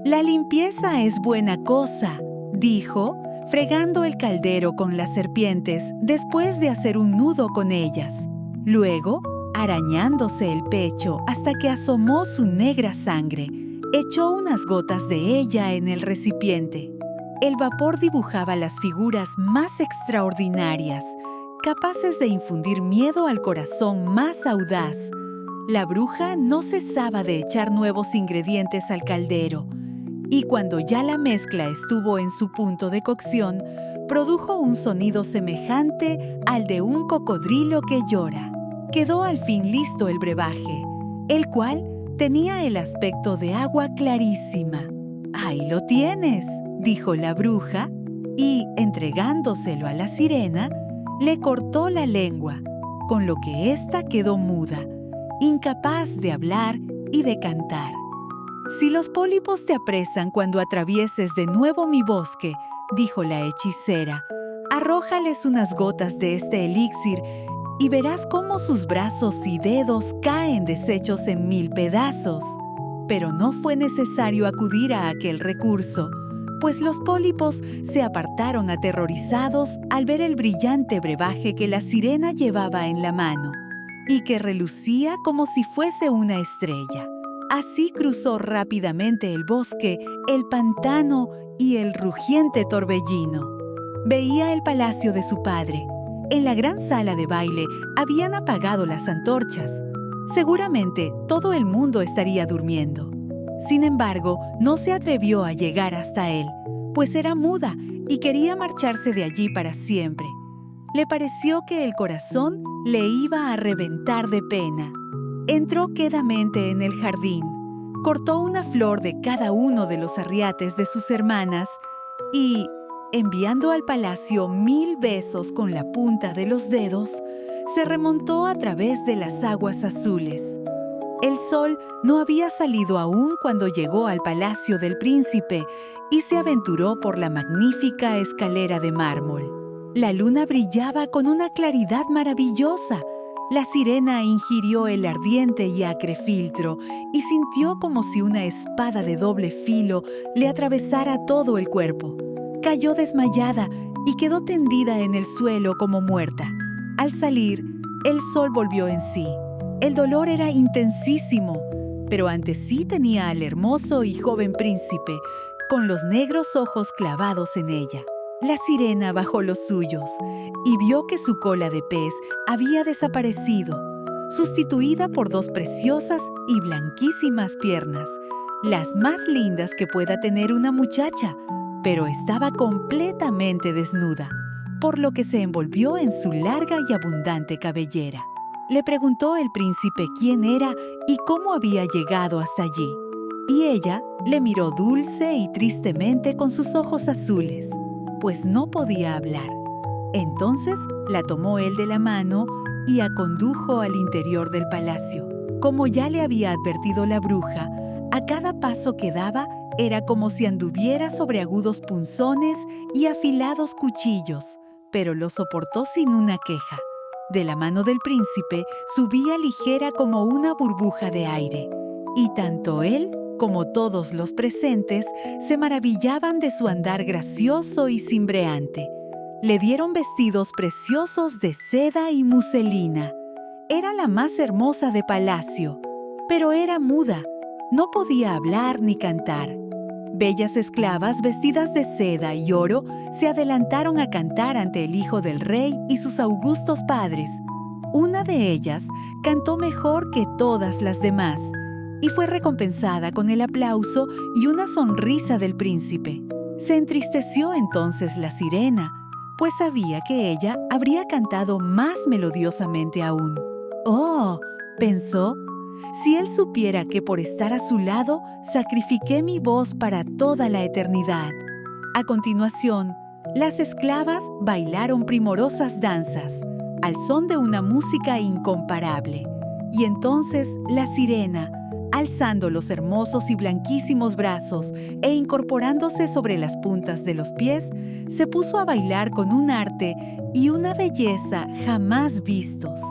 S1: «La limpieza es buena cosa», dijo, fregando el caldero con las serpientes después de hacer un nudo con ellas. Luego, arañándose el pecho hasta que asomó su negra sangre, echó unas gotas de ella en el recipiente. El vapor dibujaba las figuras más extraordinarias, capaces de infundir miedo al corazón más audaz. La bruja no cesaba de echar nuevos ingredientes al caldero, y cuando ya la mezcla estuvo en su punto de cocción, produjo un sonido semejante al de un cocodrilo que llora. Quedó al fin listo el brebaje, el cual tenía el aspecto de agua clarísima. «Ahí lo tienes», dijo la bruja, y, entregándoselo a la sirena, le cortó la lengua, con lo que ésta quedó muda, incapaz de hablar y de cantar. «Si los pólipos te apresan cuando atravieses de nuevo mi bosque», dijo la hechicera, «arrójales unas gotas de este elixir y verás cómo sus brazos y dedos caen deshechos en 1000 pedazos». Pero no fue necesario acudir a aquel recurso, pues los pólipos se apartaron aterrorizados al ver el brillante brebaje que la sirena llevaba en la mano y que relucía como si fuese una estrella. Así cruzó rápidamente el bosque, el pantano y el rugiente torbellino. Veía el palacio de su padre. En la gran sala de baile habían apagado las antorchas. Seguramente todo el mundo estaría durmiendo. Sin embargo, no se atrevió a llegar hasta él, pues era muda y quería marcharse de allí para siempre. Le pareció que el corazón le iba a reventar de pena. Entró quedamente en el jardín, cortó una flor de cada uno de los arriates de sus hermanas y, enviando al palacio 1000 besos con la punta de los dedos, se remontó a través de las aguas azules. El sol no había salido aún cuando llegó al palacio del príncipe y se aventuró por la magnífica escalera de mármol. La luna brillaba con una claridad maravillosa. La sirena ingirió el ardiente y acre filtro y sintió como si una espada de doble filo le atravesara todo el cuerpo. Cayó desmayada y quedó tendida en el suelo como muerta. Al salir, el sol volvió en sí. El dolor era intensísimo, pero ante sí tenía al hermoso y joven príncipe, con los negros ojos clavados en ella. La sirena bajó los suyos y vio que su cola de pez había desaparecido. sustituida por dos preciosas y blanquísimas piernas, las más lindas que pueda tener una muchacha, pero estaba completamente desnuda, por lo que se envolvió en su larga y abundante cabellera. Le preguntó el príncipe quién era y cómo había llegado hasta allí, y ella le miró dulce y tristemente con sus ojos azules, pues no podía hablar. Entonces la tomó él de la mano y la condujo al interior del palacio. Como ya le había advertido la bruja, a cada paso que daba era como si anduviera sobre agudos punzones y afilados cuchillos, pero lo soportó sin una queja. De la mano del príncipe subía ligera como una burbuja de aire, y tanto él como todos los presentes se maravillaban de su andar gracioso y cimbreante. Le dieron vestidos preciosos de seda y muselina. Era la más hermosa de palacio, pero era muda. No podía hablar ni cantar. Bellas esclavas vestidas de seda y oro se adelantaron a cantar ante el hijo del rey y sus augustos padres. Una de ellas cantó mejor que todas las demás y fue recompensada con el aplauso y una sonrisa del príncipe. Se entristeció entonces la sirena, pues sabía que ella habría cantado más melodiosamente aún. «Oh», pensó, «si él supiera que por estar a su lado sacrifiqué mi voz para toda la eternidad». A continuación, las esclavas bailaron primorosas danzas, al son de una música incomparable. Y entonces la sirena, alzando los hermosos y blanquísimos brazos e incorporándose sobre las puntas de los pies, se puso a bailar con un arte y una belleza jamás vistos.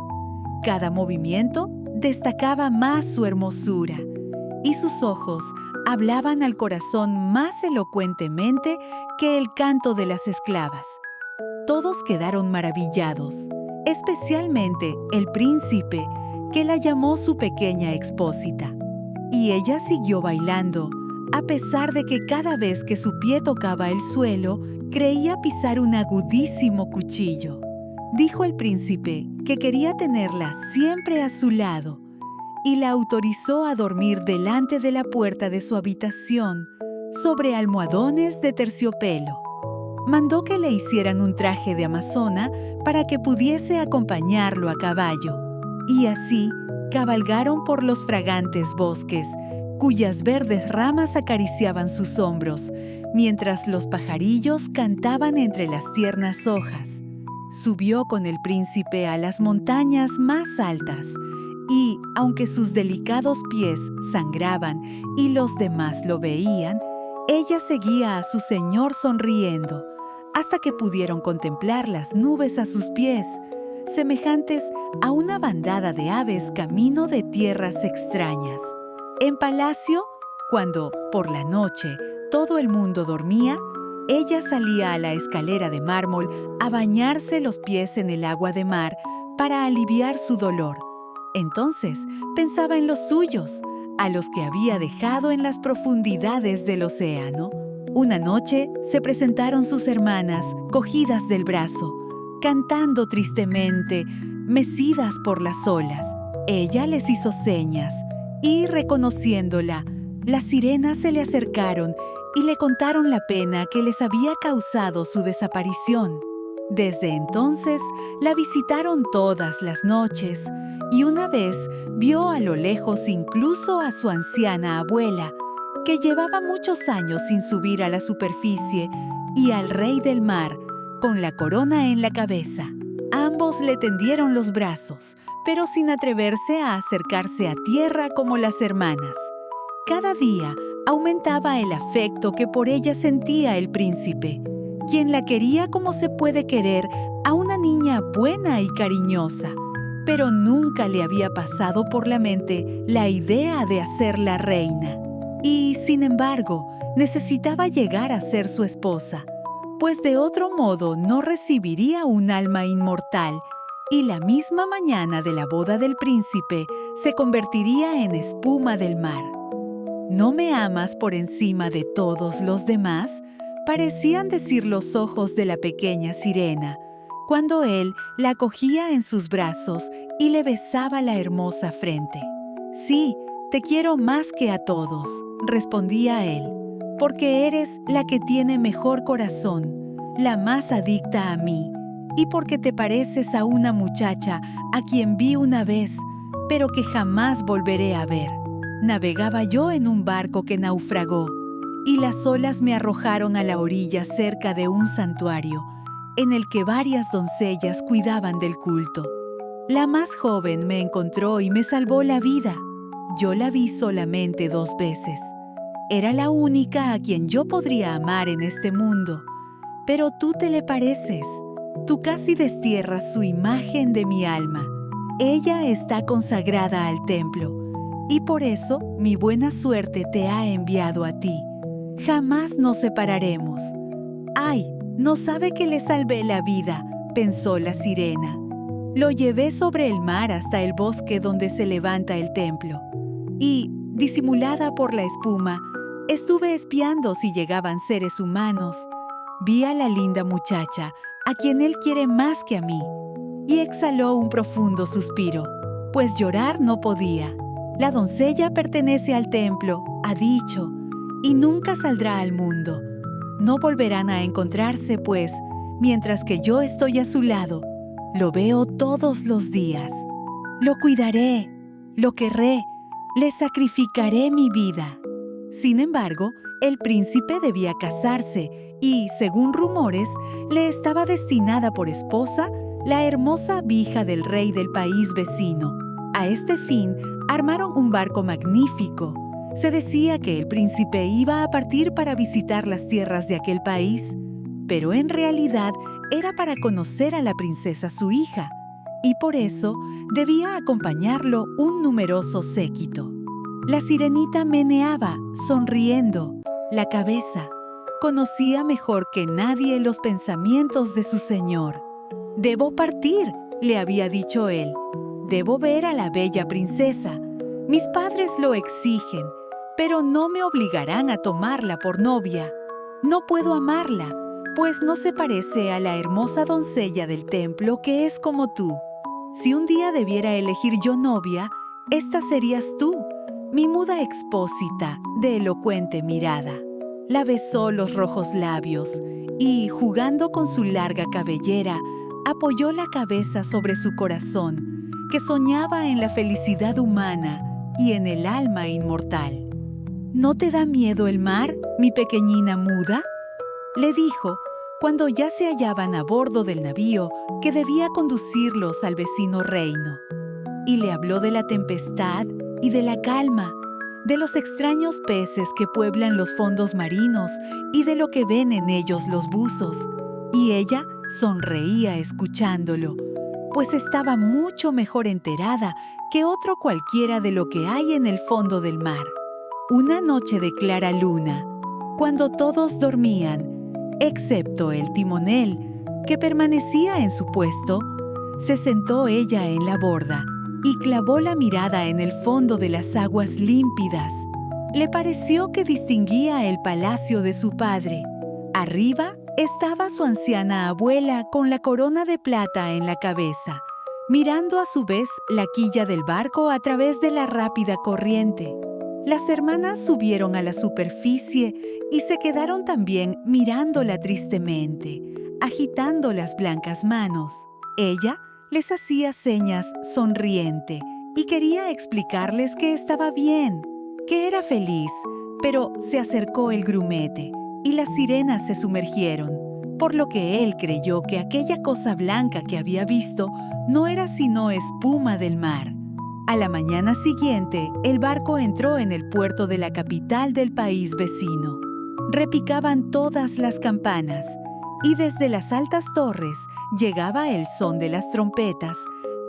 S1: Cada movimiento destacaba más su hermosura, y sus ojos hablaban al corazón más elocuentemente que el canto de las esclavas. Todos quedaron maravillados, especialmente el príncipe, que la llamó su pequeña expósita. Y ella siguió bailando, a pesar de que cada vez que su pie tocaba el suelo, creía pisar un agudísimo cuchillo. Dijo el príncipe que quería tenerla siempre a su lado y la autorizó a dormir delante de la puerta de su habitación, sobre almohadones de terciopelo. Mandó que le hicieran un traje de amazona para que pudiese acompañarlo a caballo, y así cabalgaron por los fragantes bosques, cuyas verdes ramas acariciaban sus hombros, mientras los pajarillos cantaban entre las tiernas hojas. Subió con el príncipe a las montañas más altas, y, aunque sus delicados pies sangraban y los demás lo veían, ella seguía a su señor sonriendo, hasta que pudieron contemplar las nubes a sus pies, semejantes a una bandada de aves camino de tierras extrañas. En palacio, cuando, por la noche, todo el mundo dormía, ella salía a la escalera de mármol a bañarse los pies en el agua de mar para aliviar su dolor. Entonces pensaba en los suyos, a los que había dejado en las profundidades del océano. Una noche se presentaron sus hermanas, cogidas del brazo, cantando tristemente, mecidas por las olas. Ella les hizo señas y, reconociéndola, las sirenas se le acercaron y le contaron la pena que les había causado su desaparición. Desde entonces la visitaron todas las noches y una vez vio a lo lejos incluso a su anciana abuela, que llevaba muchos años sin subir a la superficie, y al rey del mar, con la corona en la cabeza. Ambos le tendieron los brazos, pero sin atreverse a acercarse a tierra como las hermanas. Cada día aumentaba el afecto que por ella sentía el príncipe, quien la quería como se puede querer a una niña buena y cariñosa, pero nunca le había pasado por la mente la idea de hacerla reina. Y, sin embargo, necesitaba llegar a ser su esposa, pues de otro modo no recibiría un alma inmortal, y la misma mañana de la boda del príncipe se convertiría en espuma del mar. «¿No me amas por encima de todos los demás?», parecían decir los ojos de la pequeña sirena, cuando él la cogía en sus brazos y le besaba la hermosa frente. «Sí, te quiero más que a todos», respondía él, «porque eres la que tiene mejor corazón, la más adicta a mí, y porque te pareces a una muchacha a quien vi una vez, pero que jamás volveré a ver. Navegaba yo en un barco que naufragó, y las olas me arrojaron a la orilla cerca de un santuario, en el que varias doncellas cuidaban del culto. La más joven me encontró y me salvó la vida. Yo la vi solamente 2 veces. Era la única a quien yo podría amar en este mundo. Pero tú te le pareces. Tú casi destierras su imagen de mi alma. Ella está consagrada al templo, y por eso mi buena suerte te ha enviado a ti. Jamás nos separaremos». «¡Ay! No sabe que le salvé la vida», pensó la sirena. «Lo llevé sobre el mar hasta el bosque donde se levanta el templo. Y, disimulada por la espuma, estuve espiando si llegaban seres humanos. Vi a la linda muchacha, a quien él quiere más que a mí». Y exhaló un profundo suspiro, pues llorar no podía. «La doncella pertenece al templo», ha dicho, «y nunca saldrá al mundo. No volverán a encontrarse, pues, mientras que yo estoy a su lado, lo veo todos los días. Lo cuidaré, lo querré, le sacrificaré mi vida». Sin embargo, el príncipe debía casarse y, según rumores, le estaba destinada por esposa la hermosa hija del rey del país vecino. A este fin, armaron un barco magnífico. Se decía que el príncipe iba a partir para visitar las tierras de aquel país, pero en realidad era para conocer a la princesa su hija, y por eso debía acompañarlo un numeroso séquito. La sirenita meneaba, sonriendo, la cabeza. Conocía mejor que nadie los pensamientos de su señor. «Debo partir», le había dicho él. «Debo ver a la bella princesa. Mis padres lo exigen, pero no me obligarán a tomarla por novia. No puedo amarla, pues no se parece a la hermosa doncella del templo que es como tú. Si un día debiera elegir yo novia, esta serías tú, mi muda expósita de elocuente mirada». La besó los rojos labios y, jugando con su larga cabellera, apoyó la cabeza sobre su corazón, que soñaba en la felicidad humana y en el alma inmortal. «¿No te da miedo el mar, mi pequeñina muda?», le dijo, cuando ya se hallaban a bordo del navío que debía conducirlos al vecino reino. Y le habló de la tempestad y de la calma, de los extraños peces que pueblan los fondos marinos y de lo que ven en ellos los buzos. Y ella sonreía escuchándolo, pues estaba mucho mejor enterada que otro cualquiera de lo que hay en el fondo del mar. Una noche de clara luna, cuando todos dormían, excepto el timonel, que permanecía en su puesto, se sentó ella en la borda y clavó la mirada en el fondo de las aguas límpidas. Le pareció que distinguía el palacio de su padre. Arriba estaba su anciana abuela con la corona de plata en la cabeza, mirando a su vez la quilla del barco a través de la rápida corriente. Las hermanas subieron a la superficie y se quedaron también mirándola tristemente, agitando las blancas manos. Ella les hacía señas sonriente y quería explicarles que estaba bien, que era feliz, pero se acercó el grumete y las sirenas se sumergieron, por lo que él creyó que aquella cosa blanca que había visto no era sino espuma del mar. A la mañana siguiente, el barco entró en el puerto de la capital del país vecino. Repicaban todas las campanas, y desde las altas torres llegaba el son de las trompetas,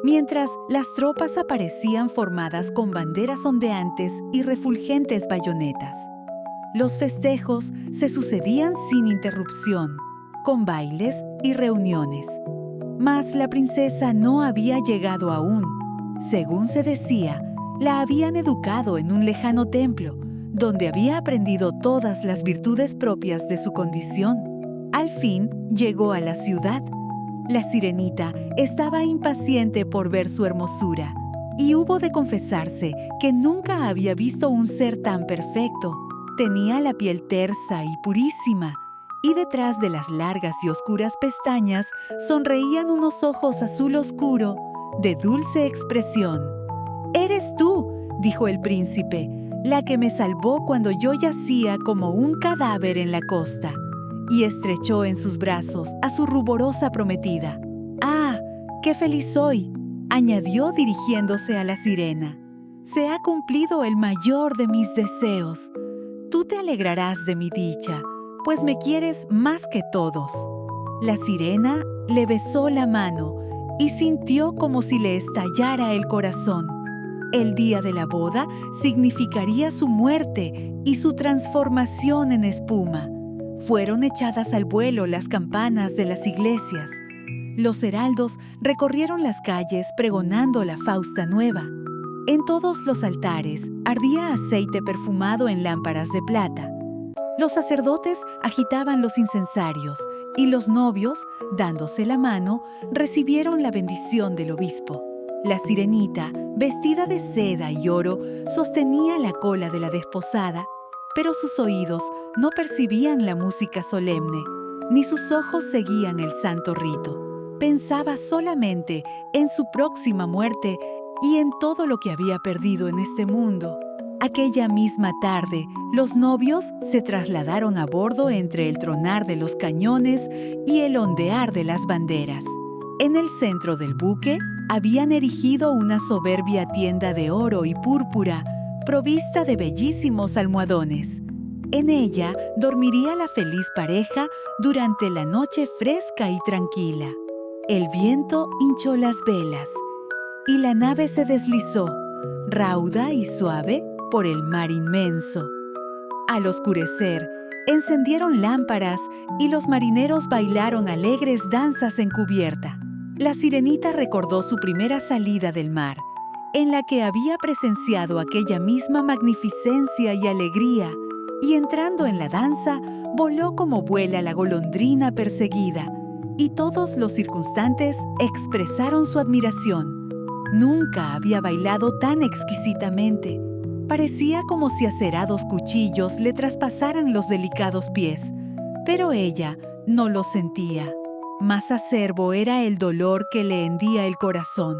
S1: mientras las tropas aparecían formadas con banderas ondeantes y refulgentes bayonetas. Los festejos se sucedían sin interrupción, con bailes y reuniones. Mas la princesa no había llegado aún. Según se decía, la habían educado en un lejano templo, donde había aprendido todas las virtudes propias de su condición. Al fin llegó a la ciudad, La sirenita estaba impaciente por ver su hermosura y hubo de confesarse que nunca había visto un ser tan perfecto. Tenía la piel tersa y purísima, y detrás de las largas y oscuras pestañas sonreían unos ojos azul oscuro de dulce expresión. «Eres tú», dijo el príncipe, «la que me salvó cuando yo yacía como un cadáver en la costa», y estrechó en sus brazos a su ruborosa prometida. «¡Ah, qué feliz soy!», añadió dirigiéndose a la sirena. «Se ha cumplido el mayor de mis deseos. Tú te alegrarás de mi dicha, pues me quieres más que todos». La sirena le besó la mano y sintió como si le estallara el corazón. El día de la boda significaría su muerte y su transformación en espuma. Fueron echadas al vuelo las campanas de las iglesias. Los heraldos recorrieron las calles pregonando la Fausta nueva. En todos los altares ardía aceite perfumado en lámparas de plata. Los sacerdotes agitaban los incensarios y los novios, dándose la mano, recibieron la bendición del obispo. La sirenita, vestida de seda y oro, sostenía la cola de la desposada, pero sus oídos no percibían la música solemne, ni sus ojos seguían el santo rito. Pensaba solamente en su próxima muerte y en todo lo que había perdido en este mundo. Aquella misma tarde, los novios se trasladaron a bordo entre el tronar de los cañones y el ondear de las banderas. En el centro del buque habían erigido una soberbia tienda de oro y púrpura, provista de bellísimos almohadones. En ella dormiría la feliz pareja durante la noche fresca y tranquila. El viento hinchó las velas y la nave se deslizó, rauda y suave, por el mar inmenso. Al oscurecer, encendieron lámparas y los marineros bailaron alegres danzas en cubierta. La sirenita recordó su primera salida del mar, en la que había presenciado aquella misma magnificencia y alegría, y entrando en la danza, voló como vuela la golondrina perseguida, y todos los circunstantes expresaron su admiración. Nunca había bailado tan exquisitamente. Parecía como si acerados cuchillos le traspasaran los delicados pies, pero ella no lo sentía. Más acerbo era el dolor que le hendía el corazón.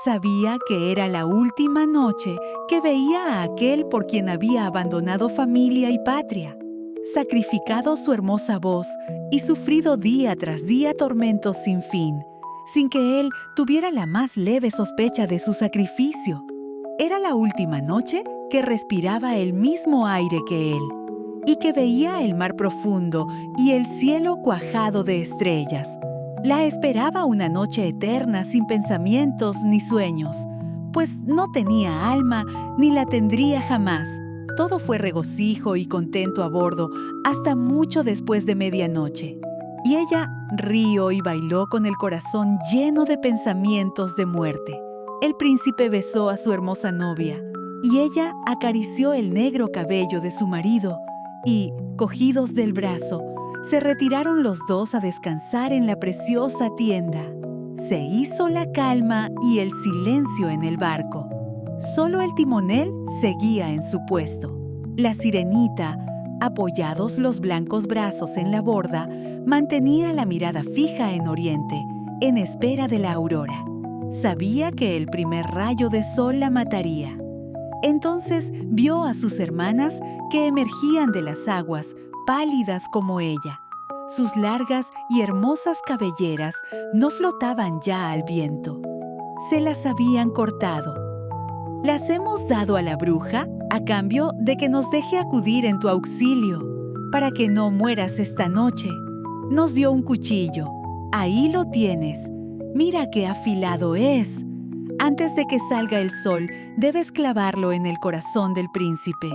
S1: Sabía que era la última noche que veía a aquel por quien había abandonado familia y patria, sacrificado su hermosa voz y sufrido día tras día tormentos sin fin, sin que él tuviera la más leve sospecha de su sacrificio. Era la última noche que respiraba el mismo aire que él, y que veía el mar profundo y el cielo cuajado de estrellas. La esperaba una noche eterna sin pensamientos ni sueños, pues no tenía alma ni la tendría jamás. Todo fue regocijo y contento a bordo hasta mucho después de medianoche. Y ella rió y bailó con el corazón lleno de pensamientos de muerte. El príncipe besó a su hermosa novia, y ella acarició el negro cabello de su marido, y, cogidos del brazo, se retiraron los dos a descansar en la preciosa tienda. Se hizo la calma y el silencio en el barco. Solo el timonel seguía en su puesto. La sirenita, apoyados los blancos brazos en la borda, mantenía la mirada fija en oriente, en espera de la aurora. Sabía que el primer rayo de sol la mataría. Entonces vio a sus hermanas que emergían de las aguas, pálidas como ella. Sus largas y hermosas cabelleras no flotaban ya al viento. Se las habían cortado. «Las hemos dado a la bruja a cambio de que nos deje acudir en tu auxilio, para que no mueras esta noche. Nos dio un cuchillo. Ahí lo tienes. Mira qué afilado es. Antes de que salga el sol, debes clavarlo en el corazón del príncipe.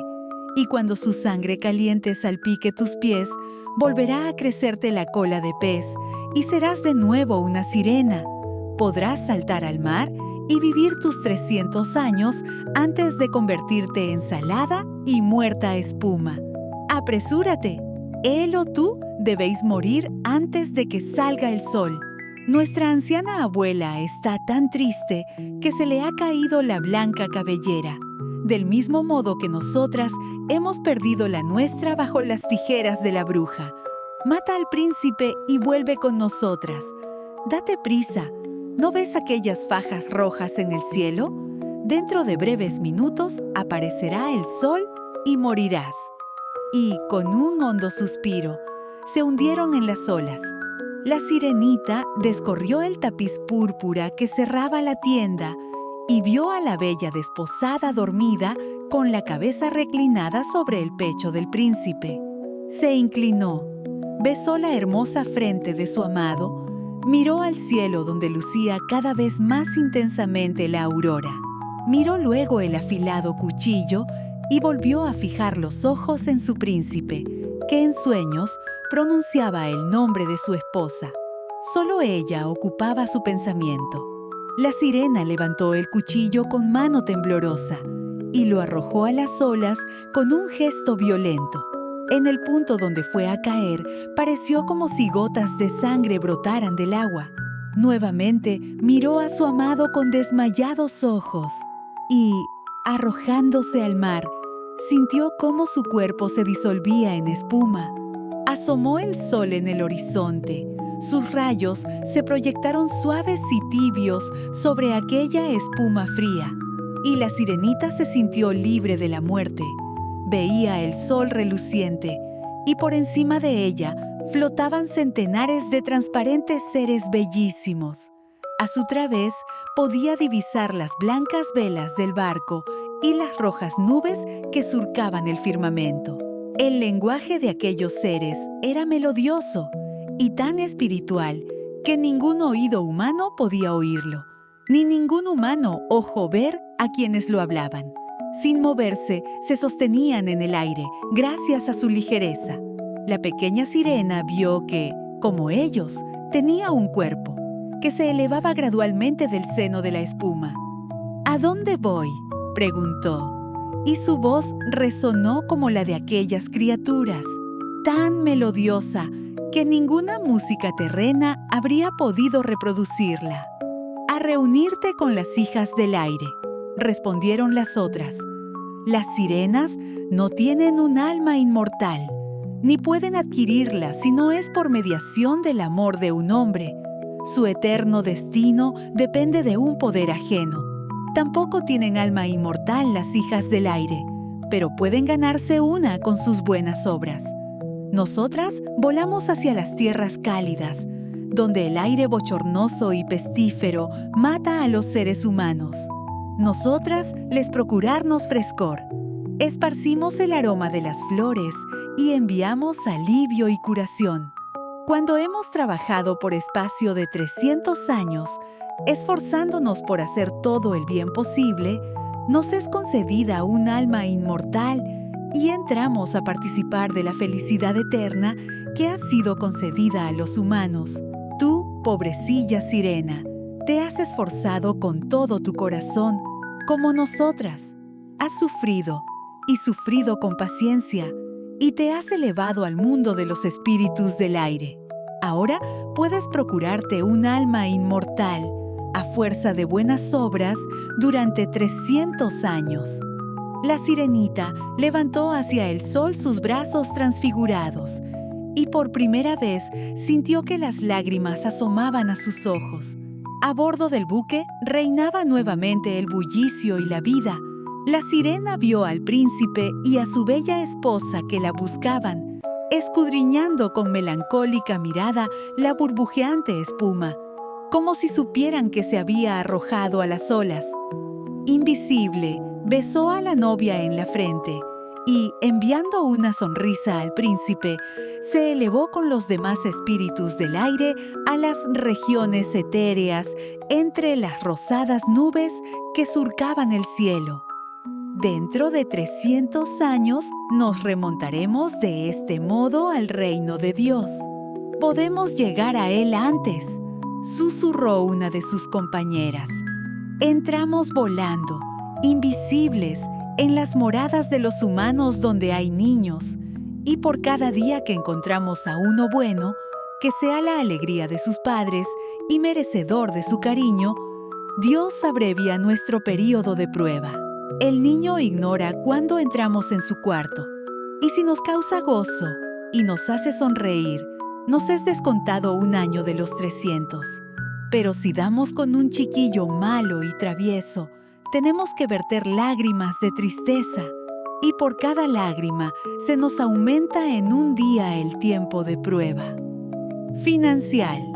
S1: Y cuando su sangre caliente salpique tus pies, volverá a crecerte la cola de pez y serás de nuevo una sirena. Podrás saltar al mar y vivir tus 300 años antes de convertirte en salada y muerta espuma. ¡Apresúrate! Él o tú debéis morir antes de que salga el sol. Nuestra anciana abuela está tan triste que se le ha caído la blanca cabellera, del mismo modo que nosotras hemos perdido la nuestra bajo las tijeras de la bruja. Mata al príncipe y vuelve con nosotras. Date prisa, ¿no ves aquellas fajas rojas en el cielo? Dentro de breves minutos aparecerá el sol y morirás. Y, con un hondo suspiro, se hundieron en las olas. La sirenita descorrió el tapiz púrpura que cerraba la tienda y vio a la bella desposada dormida con la cabeza reclinada sobre el pecho del príncipe. Se inclinó, besó la hermosa frente de su amado, miró al cielo donde lucía cada vez más intensamente la aurora. Miró luego el afilado cuchillo y volvió a fijar los ojos en su príncipe, que en sueños pronunciaba el nombre de su esposa. Solo ella ocupaba su pensamiento. La sirena levantó el cuchillo con mano temblorosa y lo arrojó a las olas con un gesto violento. En el punto donde fue a caer, pareció como si gotas de sangre brotaran del agua. Nuevamente miró a su amado con desmayados ojos y, arrojándose al mar, sintió cómo su cuerpo se disolvía en espuma. Asomó el sol en el horizonte. Sus rayos se proyectaron suaves y tibios sobre aquella espuma fría, y la sirenita se sintió libre de la muerte. Veía el sol reluciente, y por encima de ella flotaban centenares de transparentes seres bellísimos. A su través podía divisar las blancas velas del barco y las rojas nubes que surcaban el firmamento. El lenguaje de aquellos seres era melodioso y tan espiritual que ningún oído humano podía oírlo, ni ningún humano ojo ver a quienes lo hablaban. Sin moverse, se sostenían en el aire gracias a su ligereza. La pequeña sirena vio que, como ellos, tenía un cuerpo, que se elevaba gradualmente del seno de la espuma. ¿A dónde voy?, preguntó, y su voz resonó como la de aquellas criaturas, tan melodiosa que ninguna música terrena habría podido reproducirla. «A reunirte con las hijas del aire», respondieron las otras. «Las sirenas no tienen un alma inmortal, ni pueden adquirirla si no es por mediación del amor de un hombre. Su eterno destino depende de un poder ajeno. Tampoco tienen alma inmortal las hijas del aire, pero pueden ganarse una con sus buenas obras. Nosotras volamos hacia las tierras cálidas, donde el aire bochornoso y pestífero mata a los seres humanos. Nosotras les procurarnos frescor. Esparcimos el aroma de las flores y enviamos alivio y curación. Cuando hemos trabajado por espacio de 300 años, esforzándonos por hacer todo el bien posible, nos es concedida un alma inmortal y entramos a participar de la felicidad eterna que ha sido concedida a los humanos. Tú, pobrecilla sirena, te has esforzado con todo tu corazón, como nosotras. Has sufrido, y sufrido con paciencia, y te has elevado al mundo de los espíritus del aire. Ahora puedes procurarte un alma inmortal, a fuerza de buenas obras, durante 300 años. La sirenita levantó hacia el sol sus brazos transfigurados y por primera vez sintió que las lágrimas asomaban a sus ojos. A bordo del buque reinaba nuevamente el bullicio y la vida. La sirena vio al príncipe y a su bella esposa que la buscaban, escudriñando con melancólica mirada la burbujeante espuma, como si supieran que se había arrojado a las olas. Invisible, besó a la novia en la frente y, enviando una sonrisa al príncipe, se elevó con los demás espíritus del aire a las regiones etéreas entre las rosadas nubes que surcaban el cielo. Dentro de 300 años nos remontaremos de este modo al reino de Dios. Podemos llegar a él antes, susurró una de sus compañeras. Entramos volando, invisibles, en las moradas de los humanos donde hay niños, y por cada día que encontramos a uno bueno, que sea la alegría de sus padres y merecedor de su cariño, Dios abrevia nuestro período de prueba. El niño ignora cuándo entramos en su cuarto, y si nos causa gozo y nos hace sonreír, nos es descontado un año de los 300. Pero si damos con un chiquillo malo y travieso, tenemos que verter lágrimas de tristeza, y por cada lágrima se nos aumenta en un día el tiempo de prueba. Financial.